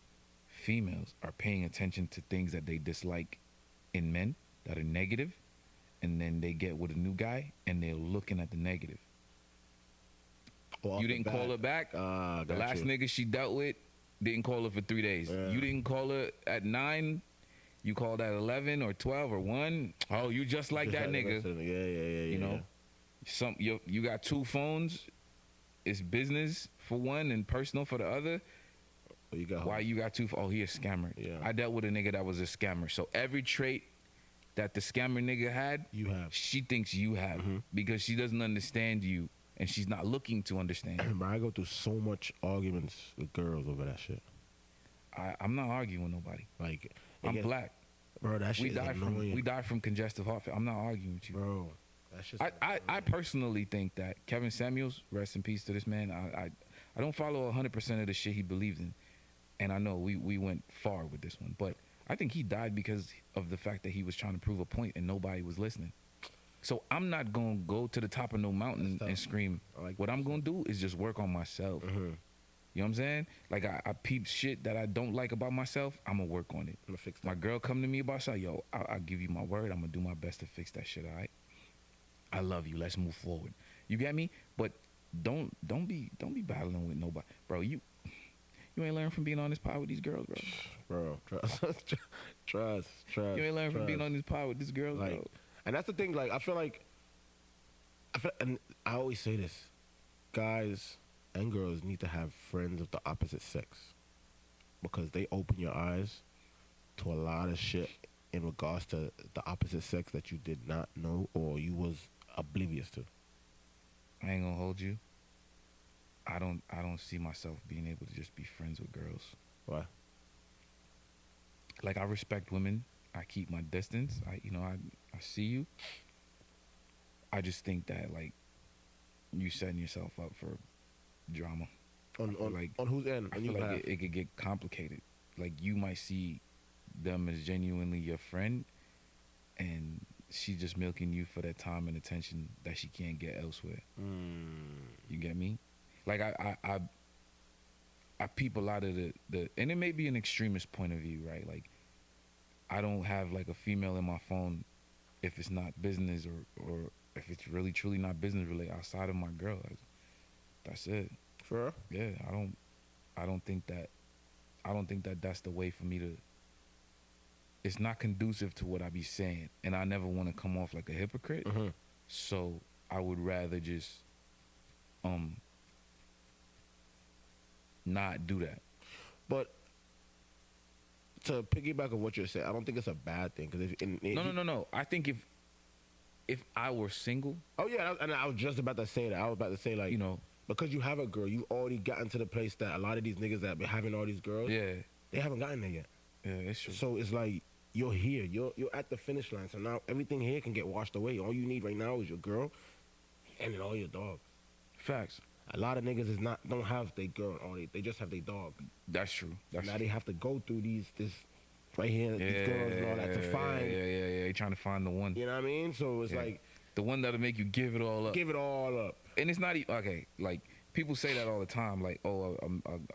Females are paying attention to things that they dislike in men that are negative, and then they get with a new guy and they're looking at the negative. You didn't call her back. The last nigga she dealt with didn't call her for 3 days. Yeah. You didn't call her at 9. You called at 11 or 12 or 1. Oh, you just like that nigga. Yeah. You know, you got 2 phones. It's business for one and personal for the other. Why you got 2? Oh, he a scammer. Yeah. I dealt with a nigga that was a scammer. So every trait that the scammer nigga had, you have. She thinks you have, because she doesn't understand you. And she's not looking to understand. Bro, I go through so much arguments with girls over that shit. I'm not arguing with nobody. Like, I'm black. Bro, that shit is annoying. We died from congestive heart failure. I'm not arguing with you. Bro, that shit's I personally think that Kevin Samuels, rest in peace to this man, I don't follow 100% of the shit he believed in. And I know we went far with this one. But I think he died because of the fact that he was trying to prove a point and nobody was listening. So I'm not going to go to the top of no mountain and scream. What I'm going to do is just work on myself. You know what I'm saying? Like, I peep shit that I don't like about myself. I'm going to work on it. I'm going to fix that. My girl come to me about something. Yo, I'll give you my word. I'm going to do my best to fix that shit, all right? I love you. Let's move forward. You get me? But don't be battling with nobody. Bro, you ain't learned from being on this pod with these girls, bro. Bro, Trust. You ain't learn from being trust. on this pod with this girl, Like, bro. and that's the thing. Like, and I always say this: guys and girls need to have friends of the opposite sex because they open your eyes to a lot of shit in regards to the opposite sex that you did not know or you was oblivious to. I ain't gonna hold you. I don't see myself being able to just be friends with girls. Why? Like, I respect women. I keep my distance. I see you. I just think that, like, you setting yourself up for drama. On whose end? I On feel your like behalf? it could get complicated. Like, you might see them as genuinely your friend, and she's just milking you for that time and attention that she can't get elsewhere. You get me? Like, I peep a lot of the and it may be an extremist point of view, right? Like, I don't have like a female in my phone if it's not business or if it's really truly not business related outside of my girl. That's it. For real? Yeah, I don't think that that's the way for me to. It's not conducive to what I be saying, and I never want to come off like a hypocrite. Mm-hmm. So I would rather just not do that. But to piggyback on what you're saying, I don't think it's a bad thing because No. I think if I were single, Oh yeah, and I was just about to say that. I was about to say, like, you know, because you have a girl, you already gotten to the place that a lot of these niggas that been having all these girls, yeah, they haven't gotten there yet. it's true. So it's like you're here, you're at the finish line. So now everything here can get washed away. All you need right now is your girl and then all your dogs. Facts. A lot of niggas don't have their girl, or they just have their dog. That's true. That's Now true. they have to go through this right here, these girls and all that to find. Yeah. They trying to find the one. You know what I mean? So it's Yeah. like The one that'll make you give it all up. give it all up. And it's not okay. Like, people say that all the time. Like, oh,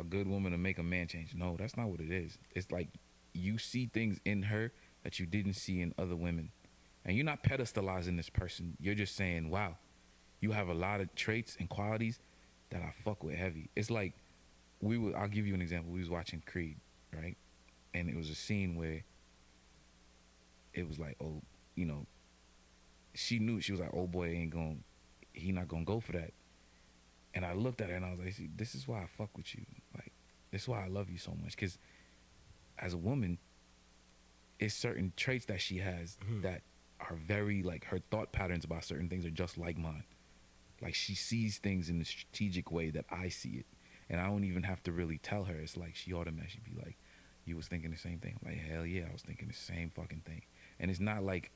a good woman to make a man change. No, that's not what it is. It's like you see things in her that you didn't see in other women, and you're not pedestalizing this person. You're just saying, wow, you have a lot of traits and qualities that I fuck with heavy. It's like I'll give you an example. We was watching Creed, right? And it was a scene where it was like, oh, you know, she knew. She was like, oh boy, he not gonna go for that. And I looked at her and I was like, see, this is why I fuck with you. Like, this is why I love you so much. Because as a woman, it's certain traits that she has that are very, like, her thought patterns about certain things are just like mine. Like, she sees things in a strategic way that I see it. And I don't even have to really tell her. It's like she automatically be like, you was thinking the same thing. I'm like, hell yeah, I was thinking the same fucking thing. And it's not like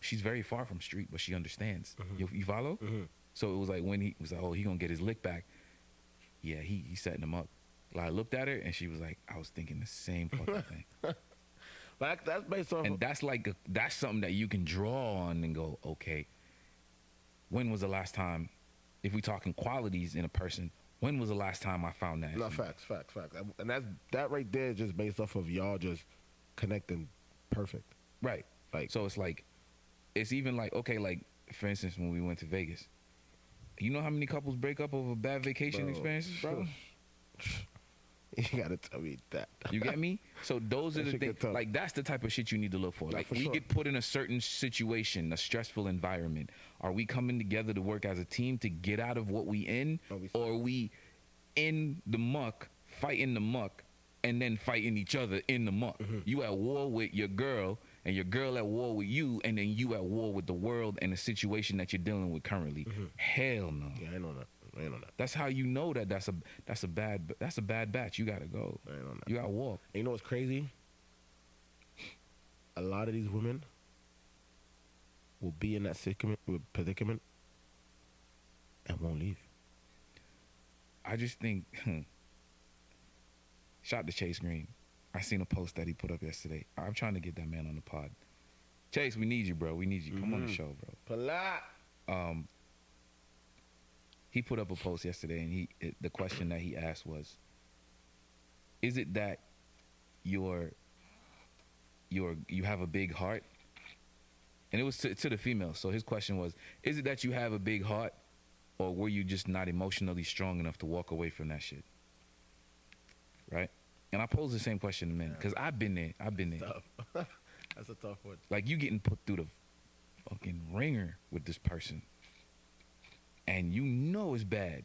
she's very far from street, but she understands. You follow? So it was like when he was like, oh, he gonna get his lick back. Yeah, he setting him up. Like, I looked at her and she was like, I was thinking the same fucking thing. But that's based off. And that's like that's something that you can draw on and go, okay, when was the last time, if we talking qualities in a person, when was the last time I found that? No, facts. And that right there is just based off of y'all just connecting perfect. Right. Like, So it's like, it's even like, okay, like, for instance, when we went to Vegas, you know how many couples break up over bad vacation Bro. experiences, bro? you gotta tell me that. You get me? So those are That the shit things, get tough. like, that's the type of shit you need to look for. Yeah, Like, for we sure. get put in a certain situation, a stressful environment. Are we coming together to work as a team to get out of what we in? Or are we in the muck, fighting the muck, and then fighting each other in the muck? You at war with your girl, and your girl at war with you, and then you at war with the world and the situation that you're dealing with currently. Hell no. Yeah, I ain't on that. That's how you know that that's a bad batch. You gotta go. I ain't on that. You gotta walk. And you know what's crazy? A lot of these women will be in that predicament and won't leave. I just think, shout to Chase Green. I seen a post that he put up yesterday. I'm trying to get that man on the pod. Chase, we need you, bro. We need you. Come on the show, bro. Palat. He put up a post yesterday, and the question that he asked was, is it that you have a big heart? And it was to the female. So his question was, is it that you have a big heart, or were you just not emotionally strong enough to walk away from that shit? Right? And I pose the same question to men because I've been there. I've been there. Tough. That's a tough one. Like you getting put through the fucking ringer with this person, and you know it's bad,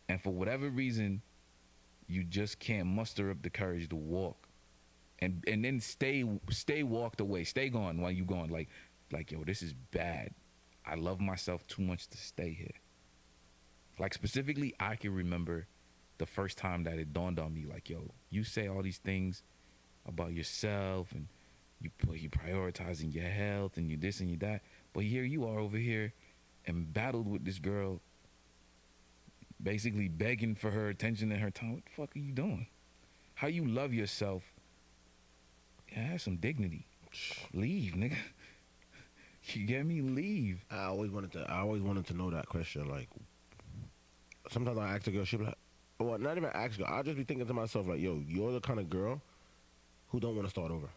and for whatever reason, you just can't muster up the courage to walk, and then stay walked away, stay gone while you gone. Like yo, this is bad. I love myself too much to stay here. Like specifically, I can remember the first time that it dawned on me, like, yo, you say all these things about yourself and you prioritizing your health and you this and you that, but here you are over here embattled with this girl, basically begging for her attention and her time. What the fuck are you doing? How you love yourself? Yeah, have some dignity. Leave, nigga. You get me? Leave. I always wanted to know that question. Like, sometimes I ask a girl, she'll be like, well, not even ask her. I'll just be thinking to myself, like, yo, you're the kind of girl who don't want to start over.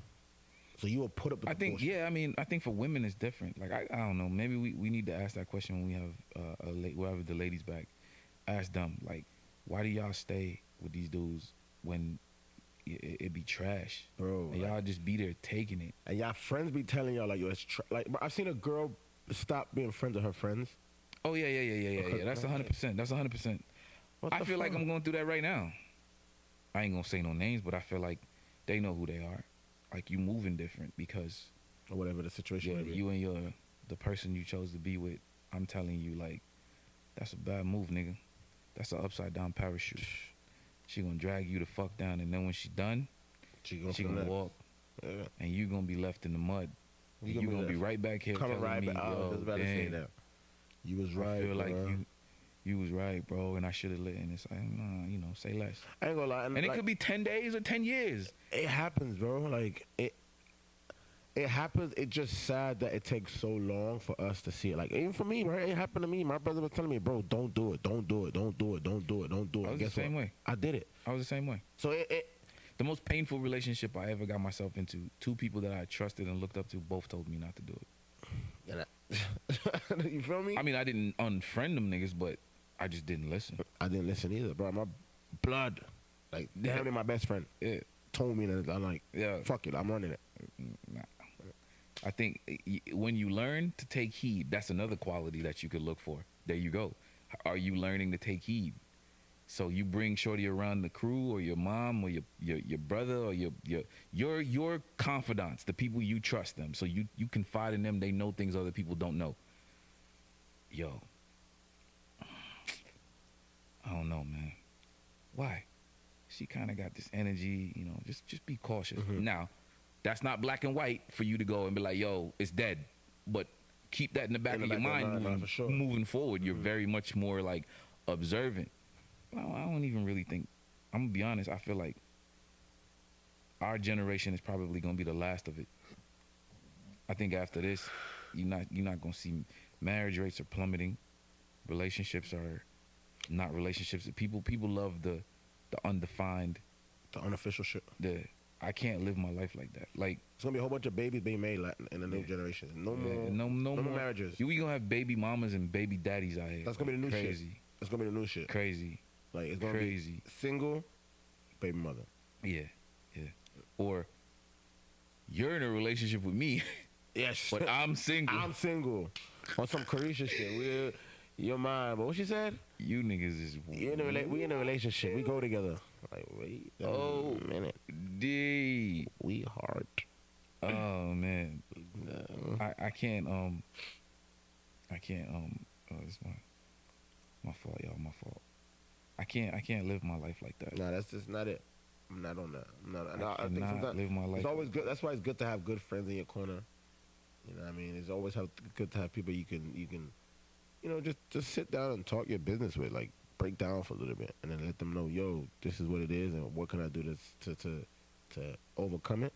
So you will put up with I the think, bullshit. yeah, I mean, I think for women it's different. Like, I don't know. Maybe we need to ask that question when we have we'll have the ladies back. Ask them, like, why do y'all stay with these dudes when it be trash? Bro, And y'all just be there taking it. and y'all friends be telling y'all, like, yo, it's like, bro, I've seen a girl stop being friends with her friends. Oh, yeah. That's 100%. That's 100%. What I the feel like fuck? I'm going through that right now. I ain't gonna say no names, but I feel like they know who they are. Like you moving different because Or whatever the situation may be. you and the person you chose to be with. I'm telling you, like that's a bad move, nigga. That's an upside down parachute. She gonna drag you the fuck down, and then when she done, She she gonna walk, Yeah. and you gonna be left in the mud. You You gonna be gonna be left. right back here Coming telling right me, back. I was yo, just about to say damn, that. You was right. I feel like bro. you was right, bro, and I should have let. And it's like, nah, say less. I ain't gonna lie. And it like, could be 10 days or 10 years. It happens, bro. Like it happens. It's just sad that it takes so long for us to see it. Like even for me, right? It happened to me. My brother was telling me, bro, don't do it, don't do it, don't do it, don't do it, don't do it. I was Guess the same what? way. I did it. I was the same way. So The most painful relationship I ever got myself into, two people that I trusted and looked up to both told me not to do it. you feel me? I mean, I didn't unfriend them niggas, but I just didn't listen. I didn't listen either, bro. My blood, like Yeah. damn near my best friend, Yeah, told me that I'm like, yeah. fuck it, I'm running it. Nah. I think when you learn to take heed, that's another quality that you could look for. There you go. Are you learning to take heed? So you bring shorty around the crew, or your mom, or your brother, or your confidants, the people you trust them. So you confide in them. They know things other people don't know. Yo, I don't know, man. Why? She kind of got this energy. Just be cautious. Now, that's not black and white for you to go and be like, yo, it's dead. But keep that in the back of your mind moving, for sure. moving forward. You're very much more like observant. I don't even really think. I'm gonna be honest. I feel like our generation is probably gonna be the last of it. I think after this, you're not gonna see marriage rates are plummeting. Relationships are not relationships. People love the undefined. The unofficial shit. I can't live my life like that. Like It's gonna be a whole bunch of babies being made in the new generation. No more marriages. We gonna have baby mamas and baby daddies out here. That's gonna be the new shit. crazy. It's gonna be the new shit. Crazy. Like it's gonna Crazy. be single, baby mother. Yeah. Or you're in a relationship with me, Yes, but I'm single. I'm single. On some Carisha shit. You're mine. But what she said? You niggas is We in a relationship. We go together. Like wait Oh. a minute. D. We hard. Oh man. No. I can't it's my fault, y'all, my fault. I can't live my life like that. Nah, that's just not it. I'm not on that. I I think cannot sometimes live my life. it's always good. That's why it's good to have good friends in your corner. You know what I mean? It's always good to have people you can just sit down and talk your business with, like break down for a little bit, and then let them know, yo, this is what it is, and what can I do to overcome it,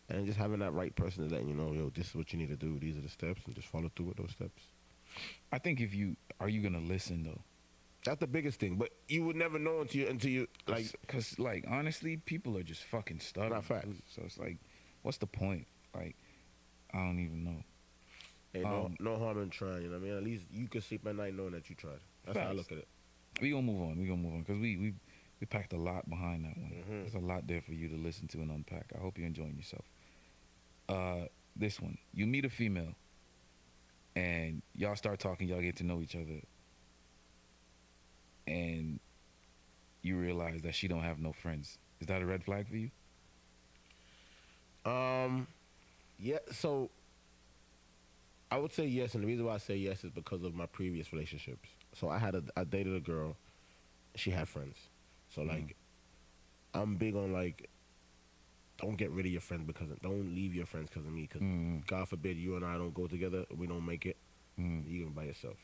and just having that right person to let you know, yo, this is what you need to do. These are the steps, and just follow through with those steps. I think are you gonna listen though? That's the biggest thing, but you would never know until you like. Cause honestly, people are just fucking stubborn. Not facts. So it's like, what's the point? Like, I don't even know. Hey, no harm in trying. You know what I mean? At least you can sleep at night knowing that you tried. That's how I Facts. look at it. We gonna move on. Cause we We packed a lot behind that one. There's a lot there for you to listen to and unpack. I hope you're enjoying yourself. This one, you meet a female, and y'all start talking. Y'all get to know each other, and you realize that she don't have no friends. Is that a red flag for you? Yeah. So I would say yes, and the reason why I say yes is because of my previous relationships. So I dated a girl. She had friends. So like, I'm big on like, don't get rid of your friends don't leave your friends because of me. Because God forbid you and I don't go together, we don't make it. You can by yourself.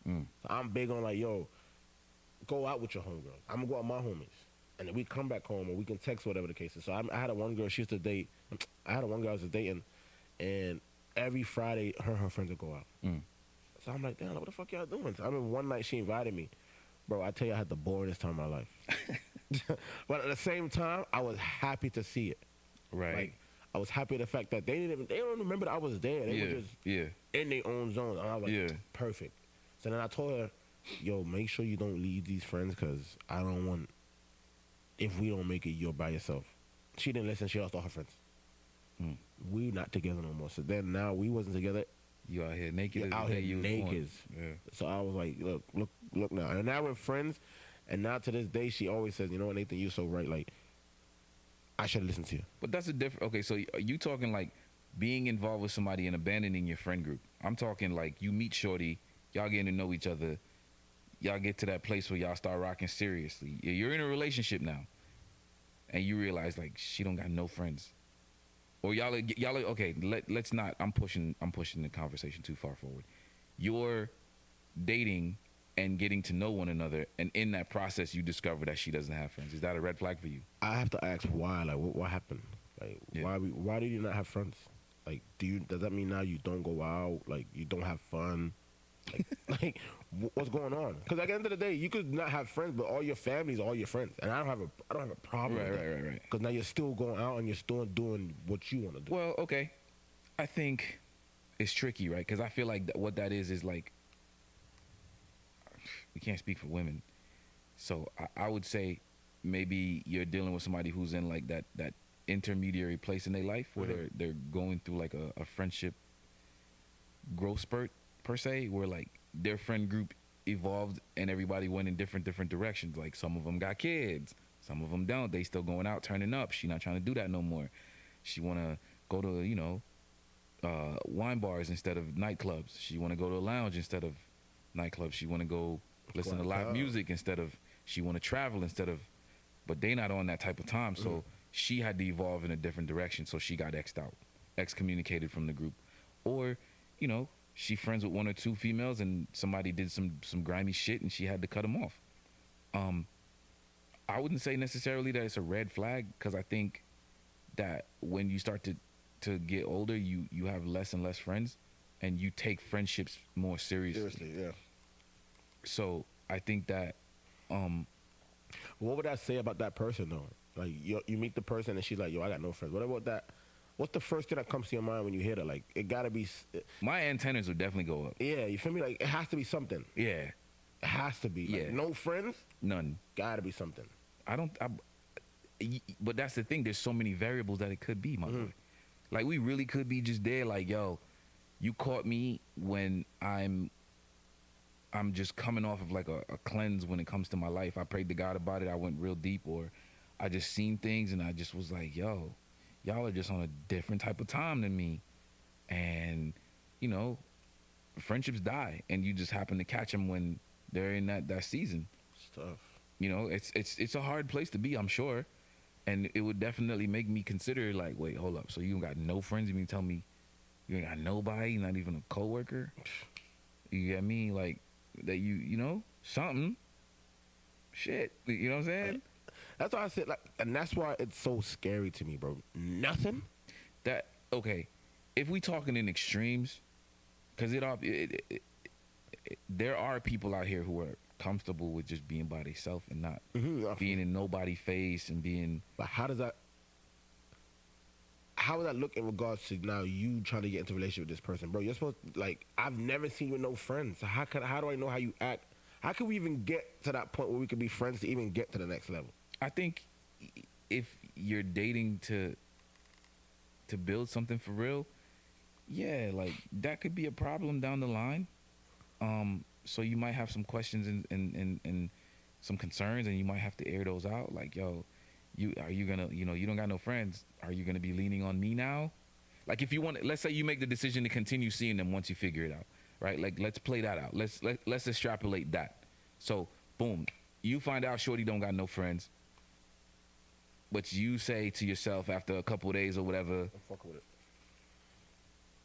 So I'm big on like, yo, go out with your homegirls. I'm gonna go out with my homies, and then we come back home or we can text whatever the case is. So I had a one girl she used to date. I had a one girl I was dating, and every Friday her and her friends would go out. So I'm like, damn, what the fuck y'all doing? So I remember one night she invited me. Bro, I tell you, I had the boringest time of my life. But at the same time, I was happy to see it. Right. Like, I was happy the fact that they don't remember that I was there. They were just in their own zone. And I was like, perfect. So then I told her, yo, make sure you don't leave these friends because I don't want, if we don't make it, you're by yourself. She didn't listen. She lost all her friends. We not together no more. So then now we wasn't together. You out here naked. Out here naked. Yeah. So I was like, look now. And now we're friends. And now to this day, she always says, you know what, Nathan, you're so right. Like, I should have listened to you. But that's a different. Okay, so are you talking like being involved with somebody and abandoning your friend group? I'm talking like you meet shorty, y'all getting to know each other, y'all get to that place where y'all start rocking seriously. You're in a relationship now, and you realize like she don't got no friends. Or y'all okay. Let's not. I'm pushing the conversation too far forward. You're dating and getting to know one another, and in that process, you discover that she doesn't have friends. Is that a red flag for you? I have to ask why. Like, what happened? Like, why did you not have friends? Like, does that mean now you don't go out? Like, you don't have fun? Like, what's going on? Because at the end of the day, you could not have friends, but all your family's all your friends, and I don't have a problem. Right. Because now you're still going out and you're still doing what you want to do. Well, okay, I think it's tricky, right? Because I feel like what that is like, we can't speak for women, so I would say maybe you're dealing with somebody who's in like that intermediary place in their life where they're going through like a friendship growth spurt per se, where like their friend group evolved and everybody went in different directions. Like some of them got kids, some of them don't. They still going out, turning up. She not trying to do that no more. She want to go to wine bars instead of nightclubs. She want to go to a lounge instead of nightclubs. She want to go listen to live music instead of, she want to travel instead of, but they not on that type of time. So she had to evolve in a different direction. So she got X'd out, excommunicated from the group. Or, she friends with one or two females and somebody did some grimy shit and she had to cut them off. I wouldn't say necessarily that it's a red flag, because I think that when you start to get older, you have less and less friends and you take friendships more seriously. Seriously, yeah. So I think that what would I say about that person though? Like, you meet the person and she's like, yo, I got no friends. What about that? What's the first thing that comes to your mind when you hear that? Like, it gotta be. My antennas would definitely go up. Yeah, you feel me? Like, it has to be something. Yeah. It has to be. Like, no friends? None. Gotta be something. But that's the thing. There's so many variables that it could be, my boy. Like, we really could be just there. Like, yo, you caught me when I'm just coming off of like a cleanse when it comes to my life. I prayed to God about it. I went real deep, or I just seen things and I just was like, yo, y'all are just on a different type of time than me. And, friendships die and you just happen to catch them when they're in that season. Stuff. It's a hard place to be, I'm sure. And it would definitely make me consider like, wait, hold up. So you got no friends? You mean tell me you ain't got nobody, not even a coworker? You get me? Like, that something. Shit. You know what I'm saying? That's why I said, like, and that's why it's so scary to me, bro. Nothing? Okay, if we talking in extremes, because there are people out here who are comfortable with just being by themselves and not being in nobody's face and being. But how does that look in regards to now you trying to get into a relationship with this person, bro? You're supposed to, like, I've never seen you with no friends. So how do I know how you act? How can we even get to that point where we could be friends to even get to the next level? I think if you're dating to build something for real, yeah, like that could be a problem down the line. So you might have some questions and some concerns, and you might have to air those out. Like, yo, you gonna, you don't got no friends. Are you gonna be leaning on me now? Like, if you want, let's say you make the decision to continue seeing them once you figure it out, right? Like, let's play that out. Let's extrapolate that. So, boom, you find out Shorty don't got no friends, but you say to yourself after a couple of days or whatever, I'm fucking with it.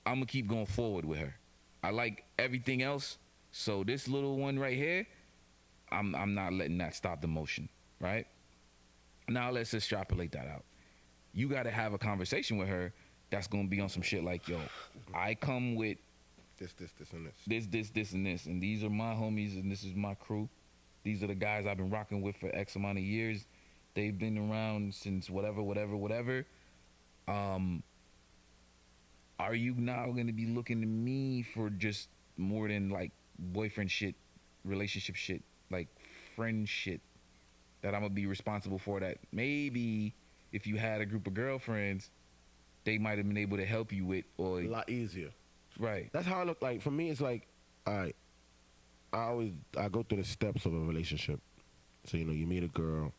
I'm gonna keep going forward with her. I like everything else, so this little one right here, I'm not letting that stop the motion, right? Now let's extrapolate that out. You got to have a conversation with her that's gonna be on some shit like, yo, I come with This, and this. this, and this, and these are my homies, and this is my crew. These are the guys I've been rocking with for X amount of years. They've been around since whatever. Are you now going to be looking to me for just more than like boyfriend shit, relationship shit, like friend shit that I'm going to be responsible for? That maybe if you had a group of girlfriends, they might have been able to help you with, or A lot easier. right. That's how I look. Like, for me, it's like, all right, I go through the steps of a relationship. So, you meet a girl,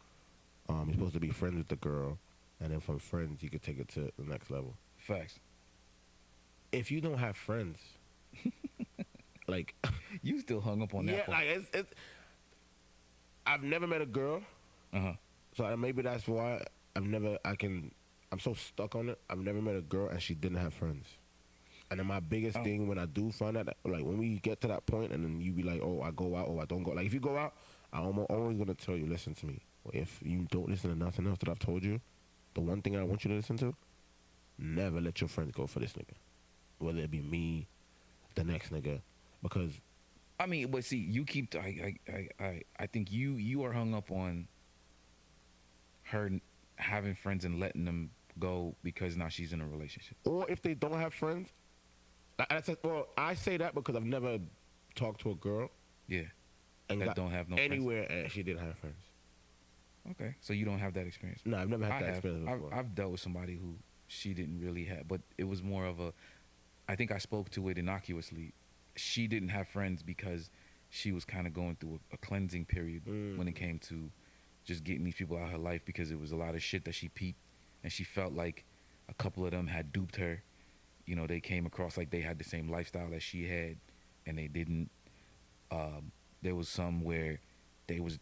you're supposed to be friends with the girl, and then from friends, you could take it to the next level. Facts. If you don't have friends, like, You still hung up on that yeah, part. like it's. I've never met a girl, Uh-huh. so maybe that's why I'm so stuck on it. I've never met a girl and she didn't have friends. And then my biggest Oh. thing when I do find out, like when we get to that point, and then you be like, oh, I go out or I don't go. Like, if you go out, I'm always gonna tell you, listen to me. If you don't listen to nothing else that I've told you, the one thing I want you to listen to, never let your friends go for this nigga. Whether it be me, the next nigga, because I mean, but see, you keep. I think you are hung up on her having friends and letting them go because now she's in a relationship. or if they don't have friends, I say that because I've never talked to a girl Yeah. and That got don't have no friends. anywhere and she didn't have friends. Okay, so you don't have that experience. No, I've never had I that have. experience before. I've dealt with somebody who she didn't really have, but it was more of a. I think I spoke to it innocuously. She didn't have friends because she was kind of going through a cleansing period when it came to just getting these people out of her life, because it was a lot of shit that she peeped, and she felt like a couple of them had duped her. They came across like they had the same lifestyle as she had, and they didn't. There was some where they was,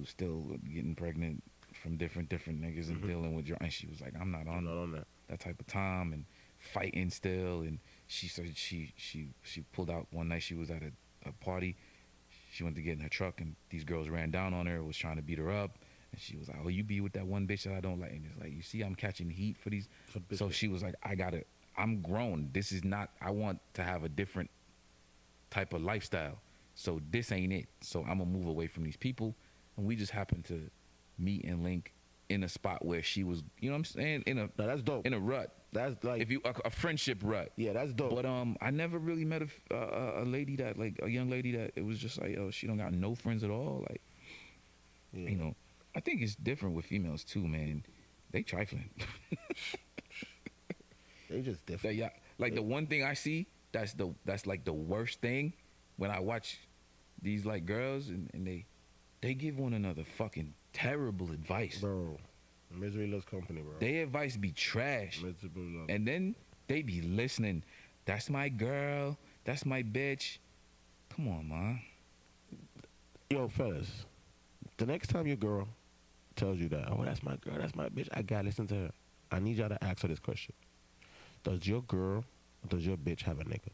still getting pregnant from different niggas and dealing with and she was like, I'm not on Not on that. that type of time, and fighting still. And she said she pulled out one night. She was at a party. She went to get in her truck, and these girls ran down on her, was trying to beat her up. And she was like, oh, you be with that one bitch that I don't like. And it's like, you see, I'm catching heat for these. So she was like, I'm grown. This is not, I want to have a different type of lifestyle. So this ain't it. So I'm going to move away from these people. And we just happened to meet and link in a spot where she was, you know what I'm saying? No, that's dope. In a rut. That's like, If you, a friendship rut. yeah, that's dope. But I never really met a lady that, like, a young lady that it was just like, oh, she don't got no friends at all. Like, yeah. I think it's different with females too, man. They trifling. They just different. Yeah, like the one thing I see that's like the worst thing when I watch these like girls and they give one another fucking terrible advice. Bro, misery loves company, bro. Their advice be trash, Misery loves. and then they be listening. That's my girl. That's my bitch. Come on, man. Yo, fellas, the next time your girl tells you that, oh, that's my girl, that's my bitch, I gotta listen to her. I need y'all to ask her this question. Does your girl or does your bitch have a nigga?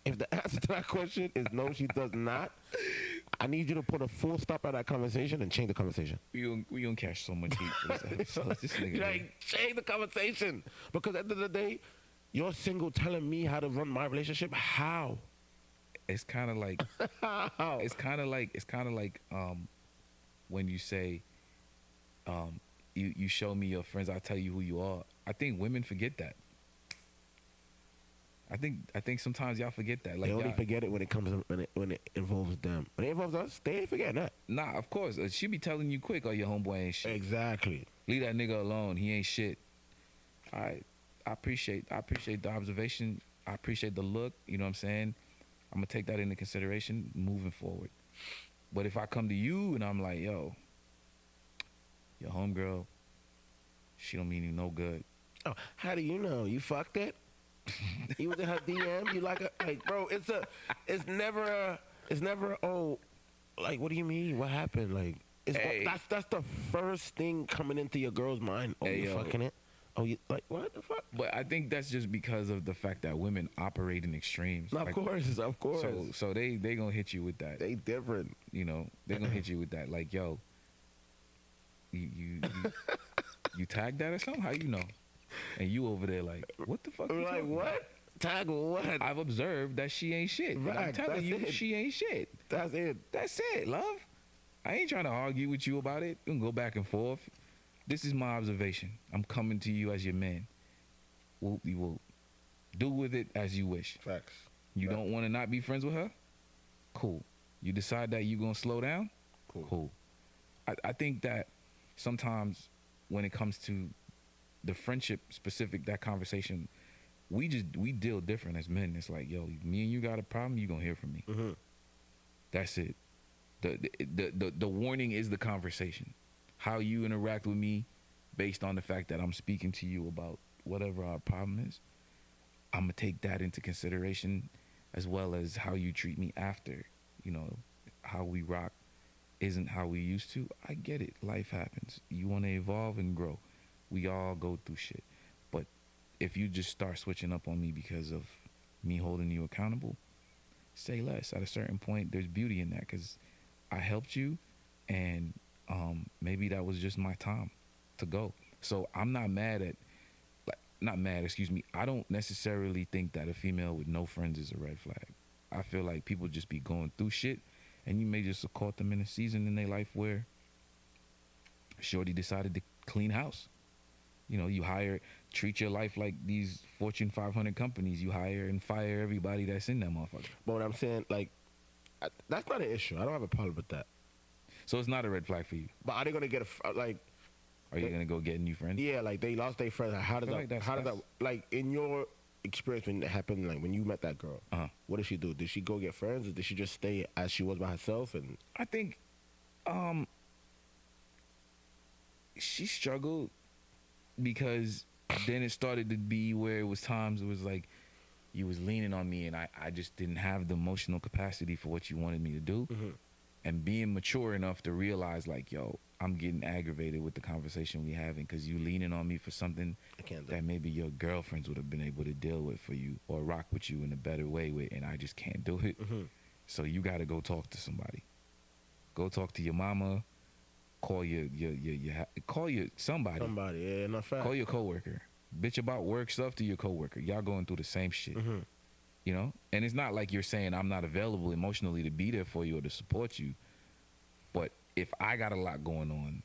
If the answer to that question is no, she does not, I need you to put a full stop at that conversation and change the conversation. We gonna catch so much heat for this episode. This nigga, Like, change the conversation. Because at the end of the day, you're single telling me how to run my relationship? How? it's kind of like How? it's kind of like when you say you show me your friends, I'll tell you who you are. I think women forget that. I think sometimes y'all forget that. Like They only y'all, forget it when it comes when it involves them. When it involves us, they ain't forgetting that. nah, of course. She be telling you quick, oh, your homeboy ain't shit. Exactly. Leave that nigga alone. He ain't shit. All right. I appreciate the observation. I appreciate the look. You know what I'm saying? I'm gonna take that into consideration moving forward. But if I come to you and I'm like, yo, your homegirl, she don't mean you no good. Oh, how do you know? You fucked it? You was in her DM? You like bro, it's never oh, like, what do you mean? What happened? Like, Hey. that's the first thing coming into your girl's mind. Oh, Hey, you yo. fucking it? Oh, you, like, what the fuck? But I think that's just because of the fact that women operate in extremes. Of Like, course. So they gonna hit you with that. They different. You know, they gonna hit you with that. Like, yo, you you tagged that or something? How you know? And you over there like, what the fuck? I'm you like, talking what? about? Tag what? I've observed that she ain't shit. But I'm Right, telling that's you, it. she ain't shit. That's it. That's it, love. I ain't trying to argue with you about it. We can go back and forth. This is my observation. I'm coming to you as your man. Whoop de whoop. Do with it as you wish. Facts. You Right. don't want to not be friends with her? Cool. You decide that you gonna slow down? Cool. I think that sometimes when it comes to the friendship specific, that conversation, we deal different as men. It's like, yo, me and you got a problem, you gonna hear from me. Mm-hmm. That's it. The warning is the conversation. How you interact with me based on the fact that I'm speaking to you about whatever our problem is, I'm gonna take that into consideration, as well as how you treat me after. You know, how we rock isn't how we used to. I get it. Life happens. You want to evolve and grow. We all go through shit. But if you just start switching up on me because of me holding you accountable, say less. At a certain point, there's beauty in that because I helped you, and maybe that was just my time to go. So I'm not mad at, not mad, excuse me. I don't necessarily think that a female with no friends is a red flag. I feel like people just be going through shit, and you may just have caught them in a season in their life where shorty decided to clean house. You know, you treat your life like these Fortune 500 companies. You hire and fire everybody that's in that motherfucker. But what I'm saying, like, that's not an issue. I don't have a problem with that. So it's not a red flag for you. But are they gonna get like? Are you gonna go get new friends? Yeah, like they lost their friend. How does I feel that? like that's- how does that? that's- Like in your experience when it happened, like when you met that girl, Uh-huh. what did she do? Did she go get friends, or did she just stay as she was by herself? And I think she struggled because then it started to be where it was times it was like you was leaning on me and I just didn't have the emotional capacity for what you wanted me to do. Mm-hmm. And being mature enough to realize like, yo, I'm getting aggravated with the conversation we having because you leaning on me for something I can't do that it. maybe your girlfriends would have been able to deal with for you or rock with you in a better way with, and I just can't do it. Mm-hmm. So you got to go talk to somebody. Go talk to your mama. Call call your somebody. Somebody, yeah, not fact. Call your coworker. Bitch about work stuff to your coworker. Y'all going through the same shit. Mm-hmm. You know? And it's not like you're saying I'm not available emotionally to be there for you or to support you. But if I got a lot going on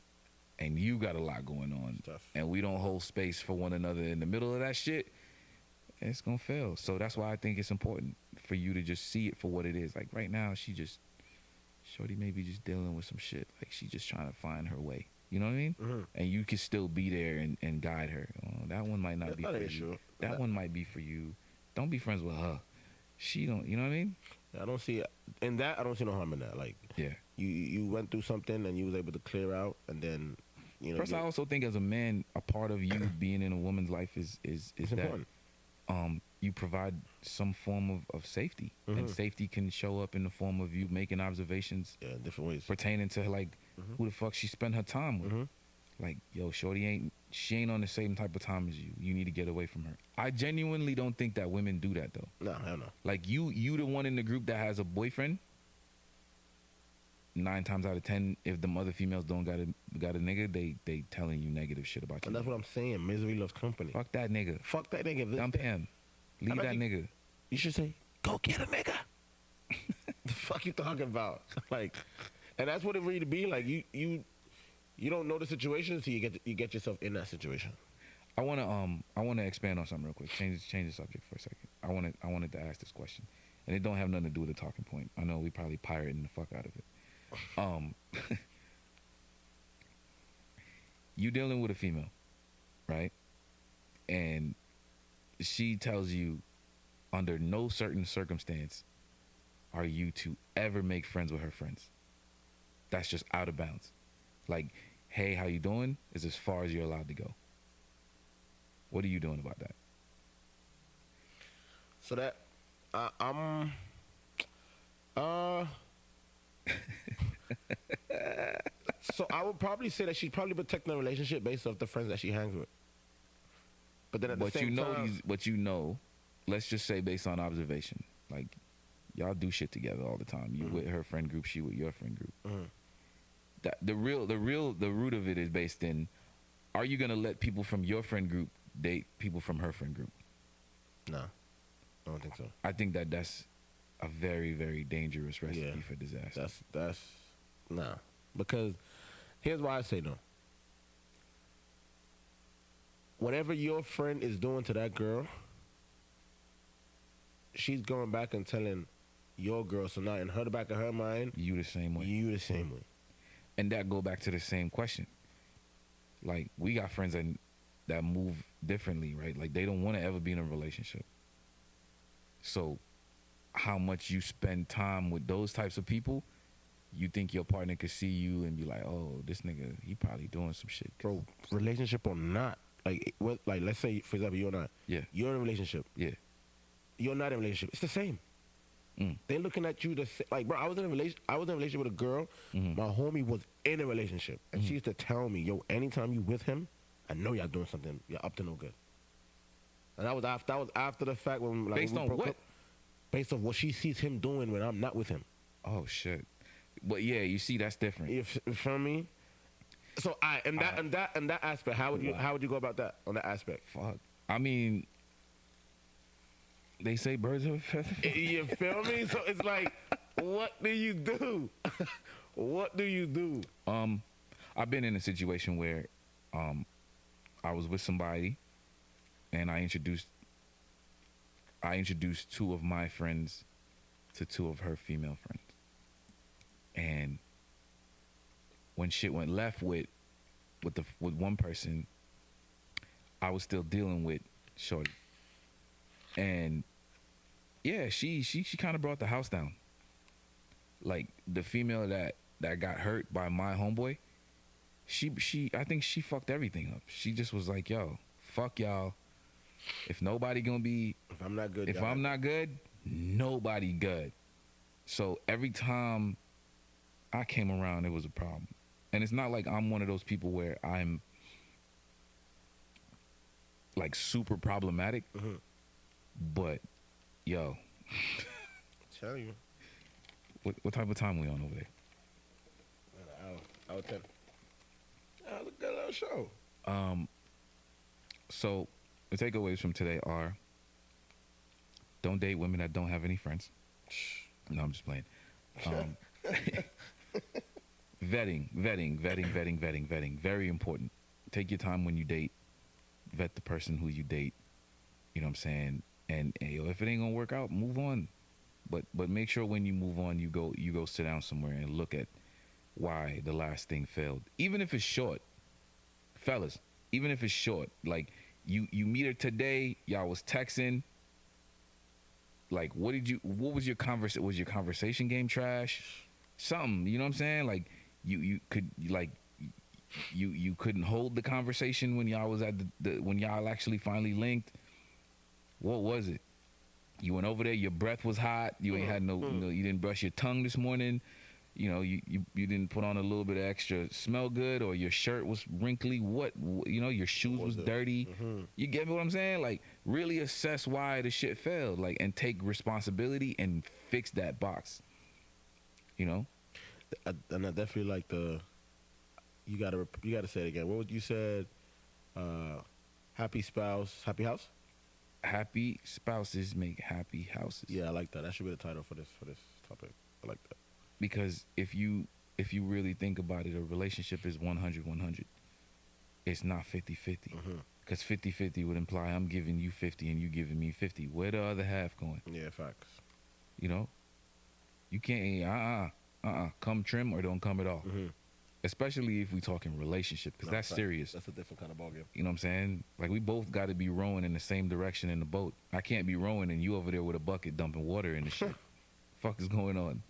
and you got a lot going on Tough. and we don't hold space for one another in the middle of that shit, it's going to fail. So that's why I think it's important for you to just see it for what it is. Like right now, shorty maybe just dealing with some shit. Like she just trying to find her way. You know what I mean? Mm-hmm. And you can still be there and guide her. That one might not That's be not for an you. issue. That one might be for you. Don't be friends with her. She don't, you know what I mean? I don't see in that. I don't see no harm in that. Like Yeah. you went through something and you was able to clear out, and then you know. Plus, I also think as a man, a part of you being in a woman's life is it's that important. you provide some form of safety. And Mhm. safety can show up in the form of you making observations Yeah, in different ways. pertaining to like who the fuck she spent her time with. Mhm. Like, yo, shorty ain't on the same type of time as you. You need to get away from her. I genuinely don't think that women do that though. No, hell no. Like you the one in the group that has a boyfriend. 9 times out of 10, if the other females don't got a nigga, they telling you negative shit about you. And that's what I'm saying. Misery loves company. Fuck that nigga. Fuck that nigga. Dump him. Leave bet that you- nigga. You should say, go get a nigga. The fuck you talking about? Like, and that's what it really be. Like you don't know the situation, so you get yourself in that situation. I wanna expand on something real quick. Change the subject for a second. I wanted to ask this question, and it don't have nothing to do with the talking point. I know we probably pirating the fuck out of it. You dealing with a female, right? And she tells you, under no certain circumstance, are you to ever make friends with her friends. That's just out of bounds. Like, hey, how you doing? Is as far as you're allowed to go. What are you doing about that? So that I'm so I would probably say that she's probably protecting the relationship based off the friends that she hangs with. But then at the same time, But you know, let's just say based on observation, like y'all do shit together all the time. You with her friend group, she with your friend group. That the root of it is based in, are you gonna let people from your friend group date people from her friend group? no, I don't think so. I think that's a very, very dangerous recipe for disaster. That's nah. Because here's why I say no. Whatever your friend is doing to that girl, she's going back and telling your girl. So now in her, the back of her mind, You the same way. you the same way. And that go back to the same question. Like, we got friends that move differently, right? Like, they don't want to ever be in a relationship. So how much you spend time with those types of people, you think your partner could see you and be like, oh, this nigga, he probably doing some shit. Bro, relationship or not, like what? Like let's say for example, you're not. Yeah. You're in a relationship. Yeah. You're not in a relationship. It's the same. They're looking at you like, bro. I was in a relationship with a girl. My homie was in a relationship, and she used to tell me, yo, anytime you with him, I know y'all doing something. You're up to no good. And that was after the fact when like Based when we on broke what? up. Based on what she sees him doing when I'm not with him. Oh shit. But yeah, you see, that's different. You feel me? So in that aspect, how would you go about that on that aspect? Fuck. I mean, they say birds of a feather. You feel me? So it's like, what do you do? What do you do? I've been in a situation where I was with somebody and I introduced two of my friends to two of her female friends. And when shit went left with one person, I was still dealing with shorty. And yeah, she kind of brought the house down. Like the female that got hurt by my homeboy, I think she fucked everything up. She just was like, yo, fuck y'all. If nobody gonna be, If I'm not good, if I'm not good, nobody good. So every time I came around, it was a problem. And it's not like I'm one of those people where I'm like super problematic, but yo, tell you, what type of time we on over there? I would tell. That was a good little show. So the takeaways from today are: don't date women that don't have any friends. No, I'm just playing. Vetting. Very important. Take your time when you date. Vet the person who you date. You know what I'm saying? And if it ain't gonna work out, move on. But make sure when you move on, you go sit down somewhere and look at why the last thing failed. Even if it's short, fellas. Even if it's short, like you meet her today, y'all was texting. Like, what was your conversation? Was your conversation game trash? Something, you know what I'm saying? Like, you couldn't hold the conversation when y'all was at when y'all actually finally linked. What was it? You went over there, your breath was hot. You ain't had you didn't brush your tongue this morning. You know, you didn't put on a little bit of extra smell good, or your shirt was wrinkly. Your shoes was dirty. You get me what I'm saying? Like, really assess why the shit failed, like, and take responsibility and fix that box. You know? And I definitely like you gotta say it again. What you said? Happy spouse, happy house. Happy spouses make happy houses. Yeah, I like that. That should be the title for this topic. I like that. Because if you really think about it, a relationship is 100-100. It's not 50-50. Because 50-50 would imply I'm giving you 50 and you giving me 50. Where the other half going? Yeah, facts. You know? You can't, come trim or don't come at all. Mm-hmm. Especially if we talking relationship, because that's serious. That's a different kind of ballgame. You know what I'm saying? Like, we both got to be rowing in the same direction in the boat. I can't be rowing and you over there with a bucket dumping water in the shit. Fuck is going on,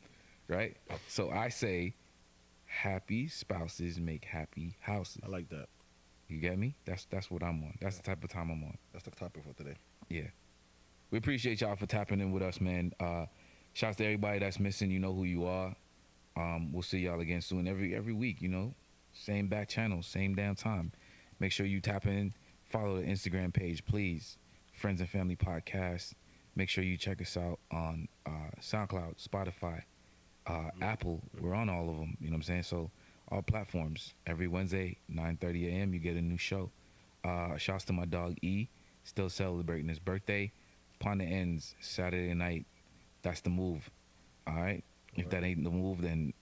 right? So I say, happy spouses make happy houses. I like that. You get me? That's what I'm on. That's the type of time I'm on. That's the topic for today. Yeah. We appreciate y'all for tapping in with us, man. Shouts to everybody that's missing. You know who you are. We'll see y'all again soon. Every week, you know. Same back channel, same damn time. Make sure you tap in. Follow the Instagram page, please. Friends and Family Podcast. Make sure you check us out on SoundCloud, Spotify, Apple. We're on all of them. You know what I'm saying? So all platforms. Every Wednesday, 9:30 a.m. you get a new show. Shouts to my dog E. Still celebrating his birthday. Upon the ends, Saturday night. That's the move. All right? If that ain't the move, then,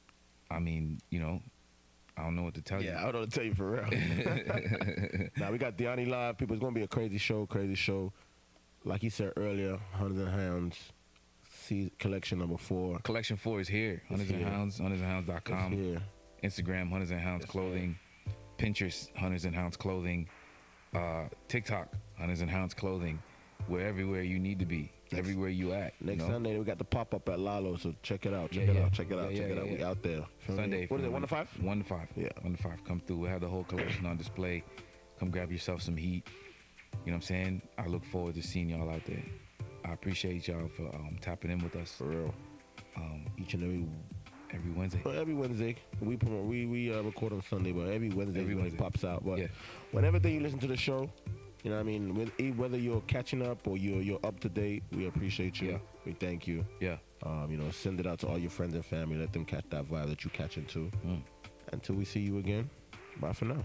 I mean, you know, I don't know what to tell you. Yeah, I don't know what to tell you for real. Now, we got Deani Live. People, it's going to be a crazy show. Like you said earlier, Hunters and Hounds, collection number 4. Collection 4 is here. Hunters and Hounds, huntersandhounds.com. It's here. Instagram, Hunters and Hounds Clothing. Pinterest, Hunters and Hounds Clothing. TikTok, Hunters and Hounds Clothing. We're everywhere you need to be. Everywhere you at. Next Sunday, we got the pop-up at Lalo, so check it out. Check it out. We out there. Sunday. What is it, 1 to 5? 1 to 5. Yeah. 1 to 5. Come through. We'll have the whole collection on display. Come grab yourself some heat. You know what I'm saying? I look forward to seeing y'all out there. I appreciate y'all for tapping in with us. For real. Each and every Wednesday. Well, every Wednesday. We record on Sunday, but every Wednesday when it pops out. But whenever you listen to the show, you know what I mean? Whether you're catching up or you're up to date, we appreciate you. Yeah. We thank you. Yeah. You know, send it out to all your friends and family. Let them catch that vibe that you catching too. Until we see you again, bye for now.